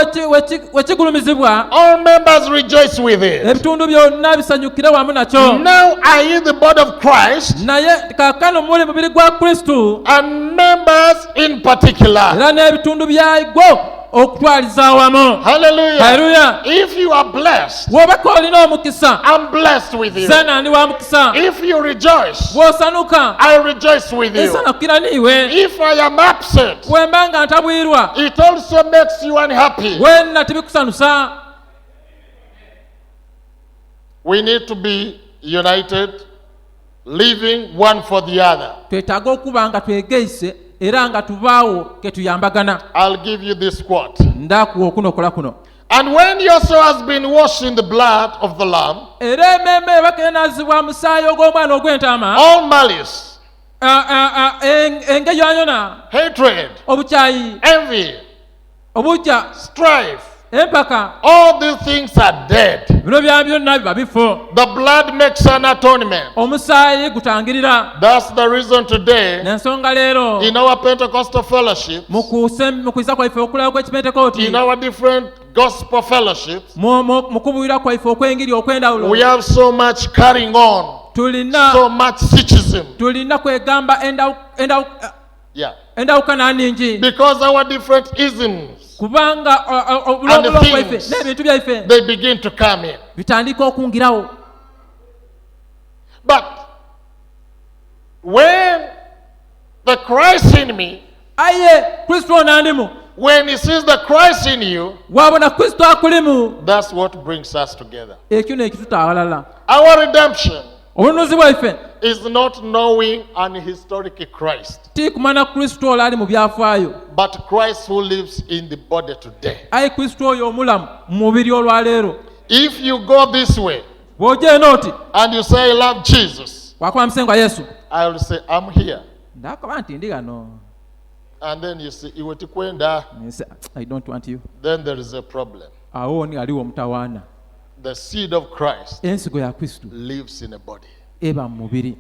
bwe kigulumizibwa, all members rejoice with it. ebitundu byonna bisanyukire wamu nakyo. Now are ye the body of Christ, Naye kaakano muli mubiri gwa Kristo, and members in particular. era n'ebitundu byagwo okutwaliza wamu. Hallelujah. Haleluya! If you are blessed, Bw'obaka olina omukisa, I'm blessed with you. sena ndi wa mukisa. If you rejoice, Bw'osanuka, I rejoice with you. nsanukira niiwe. If I am upset, Bwe mba nga ntabwirwa, it also makes you unhappy. wenna tibikusanusa. We need to be united, living one for the other. Twetaaga okuba nga twegeise era nga tubaawo ke tuyambagana. I'll give you this quote. Ndakuwa okunokola kuno. And when your soul has been washed in the blood of the Lamb, Era emmeeme ebakeenazibwa musaayi ogw'omwana ogw'entaama, all malice, engeyo yonna, hatred, obukyayi, envy, obujja, strife, empaka, all these things are dead. bino byonna byonna biba bifo. The blood makes an atonement. Omusaayi gutangirira. That's the reason today N'ensonga leero in our Pentecostal fellowship, mu kuyisa kwaife okulaba kw'ekipentekooti, in our different gospel fellowships, mu kubuulira kwaife okw'engeri okw'endawulo, we have so much carrying on, so much schism. tulina kwegamba Yeah. endawukana nningi, Because our different isms, kubanga And obulomulo the bwaife things. n'ebintu byaife they begin to come in. bitandika okungirawo. But when the Christ in me, Aye Kristo onandimu, when he sees the Christ in you, wabona Kristo akulimu, that's what brings us together. ekyo nekituta awalala. Our redemption Obununuzi bwaife is not knowing an historic Christ, ti kumanya Kristo oyo ali mu byafaayo, but Christ who lives in the body today. aye Kristo oyo omulamu mu mubiri olwaleero. If you go this way Bw'ojja eno oti and you say, I love Jesus, wakuba musenga Yesu, I will say, I'm here. ndakaba nti ndi gano, And then you say, "Iwe tikwenda," nse I don't want you. then there is a problem. Awo ni aliwo omutawaana. The seed of Christ Ensigo ya Kristo lives in a body. eba mu mubiri.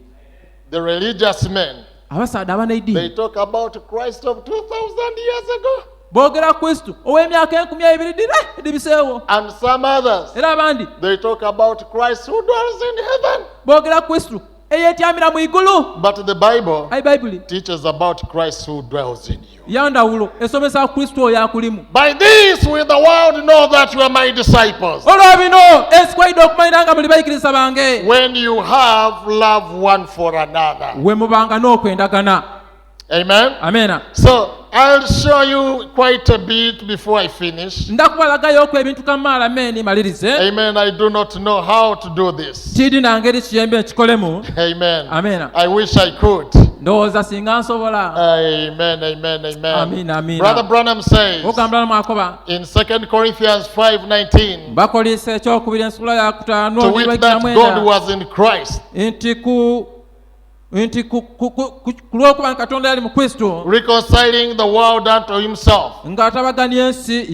The religious men, Abasaadde abana they eddiini talk about Christ of 2,000 years ago. boogera Kristo ow'emyaka 2000 ddira biseewo. And some others, Era abandi they talk about Christ who dwells in heaven. boogera Kristo eyeetyamira mu igulu. But the Bible Ayi Bayibuli teaches about Christ who dwells in you. yandawulo esomesa Kristo oyo akulimu. By this will the world know that you are my disciples, Olwo bino ensikwaidde okumanyira nga muli bayigiriza bange, when you have love one for another. we mubanga n'okwendagana. Amen. Ameena. So I'll show you quite a bit before I finish. Ndakubalagayoku ebintu kamaala meeni malirize. Amen. I do not know how to do this. Kidi na ngeri kiyembe ekikolemu. Amen. Amen. I wish I could. Ndowooza singa nsobola. Amen. Amen. Amen. Amina, amina. Brother Branham says Ogambula mwakoba in 2 Corinthians 5:19, bakolisa ekyokubiri ensula ya kutaano to wit that God was in Christ, nti ku lw'okuba Katonda yali mu Kristo reconciling the world unto himself, ng'atabaganya ensi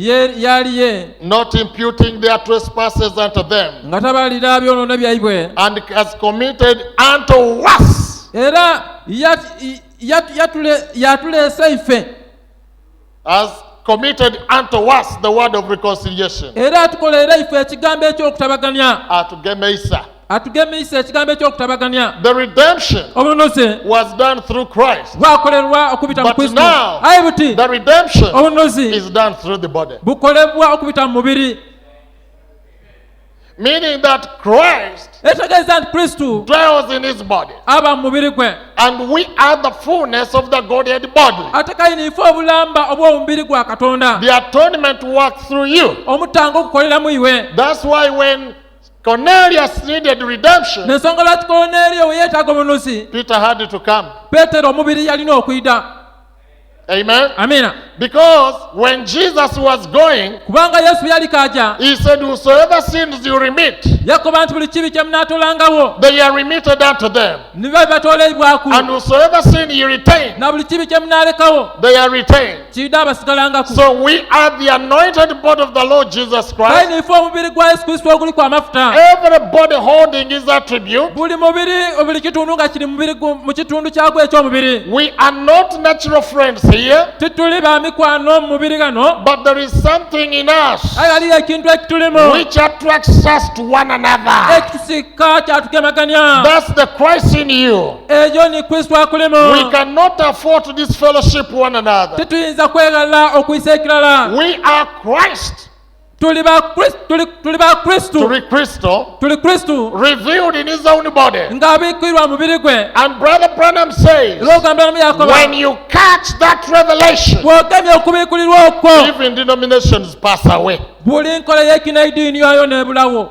yali ye, not imputing their trespasses unto them, nga tabalira byonoono byaibwe, and has committed unto us, era yatuleese ife, has committed unto us the word of reconciliation. era atukoleera ife ekigambo ekyokutabaganya, atugemisa ekigambo ekyokutabaganya. The redemption Obununuzi was done through Christ, bwakolerwa okubita mu but Kristo, now aye buti the redemption obununuzi is done through the body. bukolebwa okubita mu mubiri, Meaning that Christ etegeeza nti Kristo dwells in his body, aba mu mubiri gwe, and we are the fullness of the Godhead body. ate kayina ife obulamba obw'omubiri gwa Katonda. The atonement works through you. Omutango okukolera mu iwe. That's why when Cornelius needed redemption. N'ensonga lwaki Koloneriyo we yeetaaga omunuzi, Peter had to come. Peetero omubiri yalina okuyita. Amen. Amina. Because when Jesus was going, Kubanga Yesu yali kajja, he said, whosoever sins you remit, yakoba nti buli kibi kye munaatolangawo they are remitted unto them. ne batoolebwaku, And whosoever sin you retain, na buli kibi kye munaalekawo they are retained. kiyidde abasigalangaku. So we are the anointed body of the Lord Jesus Kale Christ. nife omubiri gwa Yesu Kristo oguliko amafuta. Everybody holding his attribute. Buli mubiri, buli kitundu nga kiri mu kitundu kyagwo eky'omubiri. We are not natural friends here, Tituli ba mikwano mu mubiri gano, but there is something in us aye waliyo ekintu ekitulimu which attracts us to one another. ekitusika kyatugemaganya. That's the Christ in you. Ekyo ni Kristo We akulimu. cannot afford to disfellowship one another. Tetuyinza kwegala okuyisa ekirala. We are Christ, Tuli ba Kristo, to Christo, tuli Kristo revealed in his own body. ng'abiikirwa mu mubiri gwe. And Brother Branham says, Era ogamba mu Yakobo, when you catch that revelation, bw'ogemye okubiikulirwa okwo, even denominations pass away. buli nkola y'ekinaidiini yayo n'ebulawo.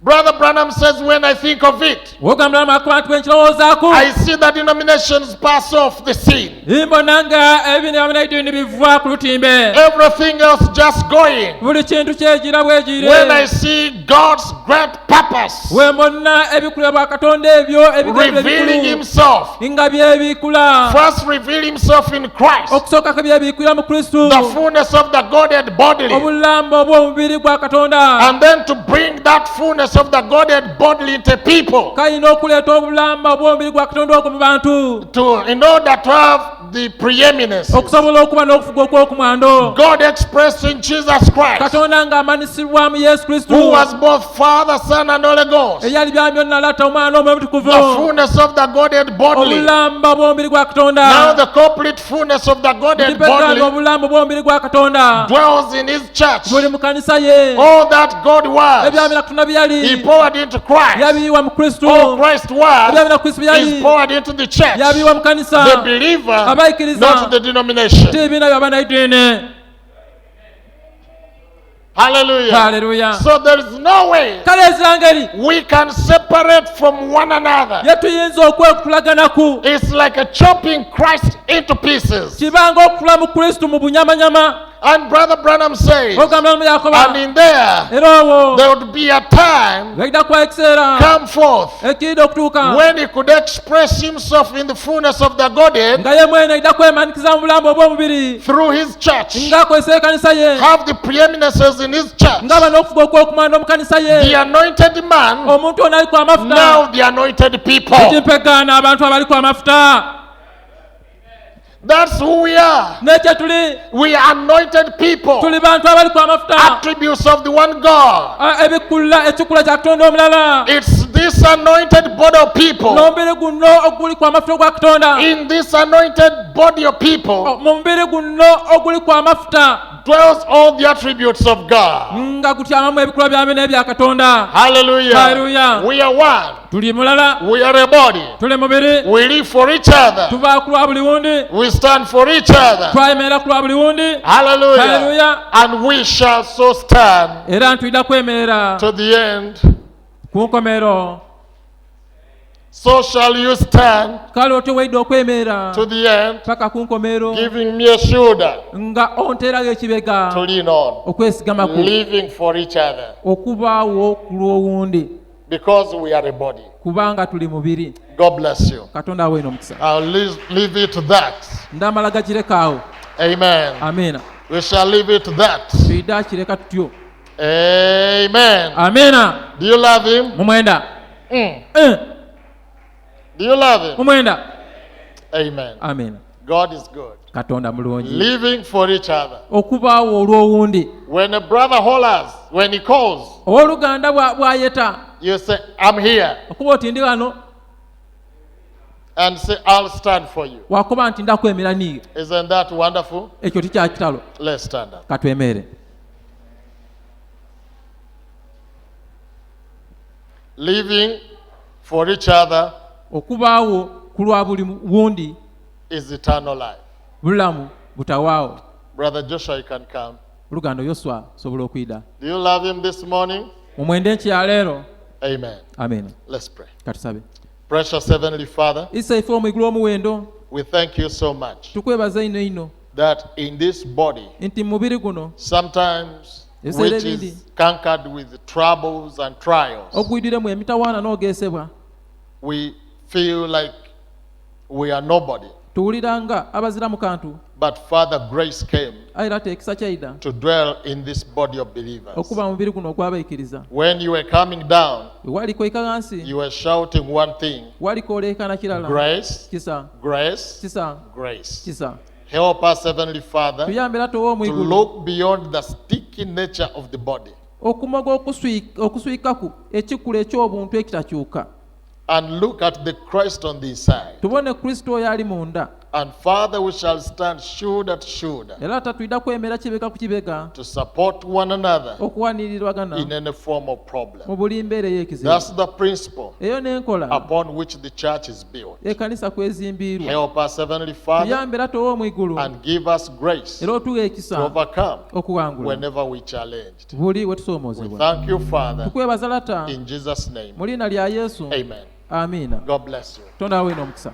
Brother Branham says, when I think of it, Ogamba mu Yakobo nti bwe nkirowoozaako, I see that denominations pass off the scene. mbona nga ebinaidiini biva ku lutimbe. Everything else just going. Buli kintu kyegira bwegire. When I see God's great purpose We mbona ebikula bwa Katonda ebyo revealing ebikulu himself, nga byebikula. first reveal himself in Christ, Okusooka ke byebikula mu Kristo, the fullness of the Godhead bodily, obulamba obw'omubiri gwa Katonda. and then to bring that fullness of the Godhead bodily into people, Kalina okuleeta obulamba obw'omubiri gwa Katonda okwo mu bantu, in order to have the preeminence. okusobola okuba n'okufuga okw'okumwando. God expressed in Jesus Christ, Katonda ng'amanisibwa mu Yesu Kristo, who was both Father, Son, and Holy Ghost, eyali byami byonna alatta omwana omwe the omutukuvu, fullness of the Godhead bodily. obulamba obw'omubiri gwa Now Katonda. the complete fullness of the Godhead Ndipetanga bodily obulamba obw'omubiri gwa Katonda dwells in his church. buli mu kanisa ye. All that God was, Ebyamira Katonda bye he yali poured into Christ. yabiyiwa mu Kristo. All Christ was Ebyamira Kristo bye is yali poured into the church, yabiyiwa mu kanisa. the believer, Abaikiriza. not the denomination. Tibiina by'abanayidiini. Hallelujah. Haleluya. So there is no way Kale ezira ngeri we can separate from one another. ye tuyinza okwekutulaganaku. It's like a chopping Christ into pieces. Kibanga okutula mu Kristo mu bunyamanyama. And Brother Branham says, Ogamba mu Yakobo, and in there, era olwo there would be a time wajja kuba ekiseera come forth ekiyidde okutuuka when he could express himself in the fullness of the Godhead nga ye mwene ajja kwemanikiza mu bulamu obw'omubiri through his church, ng'akozesa ekanisa ye, have the preeminences in his church. ng'aba n'okufuga okw'okumanda omu kanisa The ye. anointed man, Omuntu ono aliku amafuta, now the anointed people. ekimpegaana abantu abaliku amafuta. That's who we are. N'ekyo tuli, We are anointed people. tuli bantu abaliku amafuta. Attributes of the one God. Ekikula kya Katonda omulala. It's this anointed body of people. N'omubiri guno oguliku amafuta ogwa Katonda. In this anointed body of people Mu mubiri guno oguliku amafuta dwells all the attributes of God. nga gutyamamu ebikula byame n'ebya Katonda. Hallelujah. Hallelujah. We are one. Tuli mulala, We are a body. tuli mubiri, We live for each other. tuva ku lwa buli wundi, We stand for each other. twayemerera ku lwa buli wundi. Hallelujah. Hallelujah. And we shall so stand Era ntwidda kwemerera to the end. ku nkomero. So shall you stand Kale otyo weidde okwemerera to the end, paka ku nkomero giving me a shoulder nga onterayo ekibega to lean on, okwesigamako, living for each other, okubaawo ku lw'owundi, because we are a body. kubanga tuli mubiri. God bless you. Katonda awe n'omukisa. I'll leave it to that. Ndamala gakireka Amen. Amina. We shall leave it to that. Tuyidde akireka tutyo. Amen. Amina. Do you love him? Mumwenda. Do you love him? Mumwenda. Amen. Amina. God is good. Katonda mulungi. Living for each other. Okubaawo olw'owundi. When a brother hollers, when he calls, Owooluganda bw'ayeta, you say, I'm here. okuba oti ndi wano, And say, I'll stand for you. wakuba nti ndakwemera niiyo. Isn't that wonderful? Ekyo tikya kitalo. Let's stand up. Katwemere. Living for each other Okubaawo ku lwa buli wundi is eternal life. bulamu butawaawo. Brother Joshua, you can come. olugando Yoswa sobola okuyida. Do you love him this morning? Mumwende nkyaleero. Amen. Amen. Let's pray. Katusabe. Precious Heavenly Father, Isa ife omwigulu omuwendo we thank you so much tukwebaza ino that in this body, nti mu mubiri guno sometimes which is conquered with troubles and trials, ogwiddiremu emitawaana n'ogeesebwa, we feel like we are nobody. tuwulira nga abazira mu kantu, But Father, grace came era ate ekisa kyayida to dwell in this body of believers. okuba mu mubiri guno ogw'abaikiriza. When you were coming down, Waliko ikagansi, you were shouting one thing: waliko oleekana kirala, grace, kisa grace, kisa grace. kisa. Help us, Heavenly Father, Tuyambe era towa to omwigulu look beyond the sticky nature of the body okumoga okuswikaku ekikula eky'obuntu ekitakyuka, and look at the Christ on the inside. tubone Kristo oyo ali munda, And Father, we shall stand shoulder to shoulder era tatuyida kwemera kibega ku kibega to support one another okuwanirirwagana in any form of problem. mu buli mbeera ey'ekizibu. That's the principle Eyo n'enkola upon which the church is built. ekkanisa kwezimbiirwa. Help us, Heavenly Father, Tuyambe era towa omwigulu and give us grace era otuwa to ekisa overcome okuwangula whenever we challenged. buli we We tusomoozebwa. thank you, Father, Tukwebaza lata in Jesus' name. mu linnya lya Yesu. Amen. Amiina. God bless you. Tonda awe n'omukisa.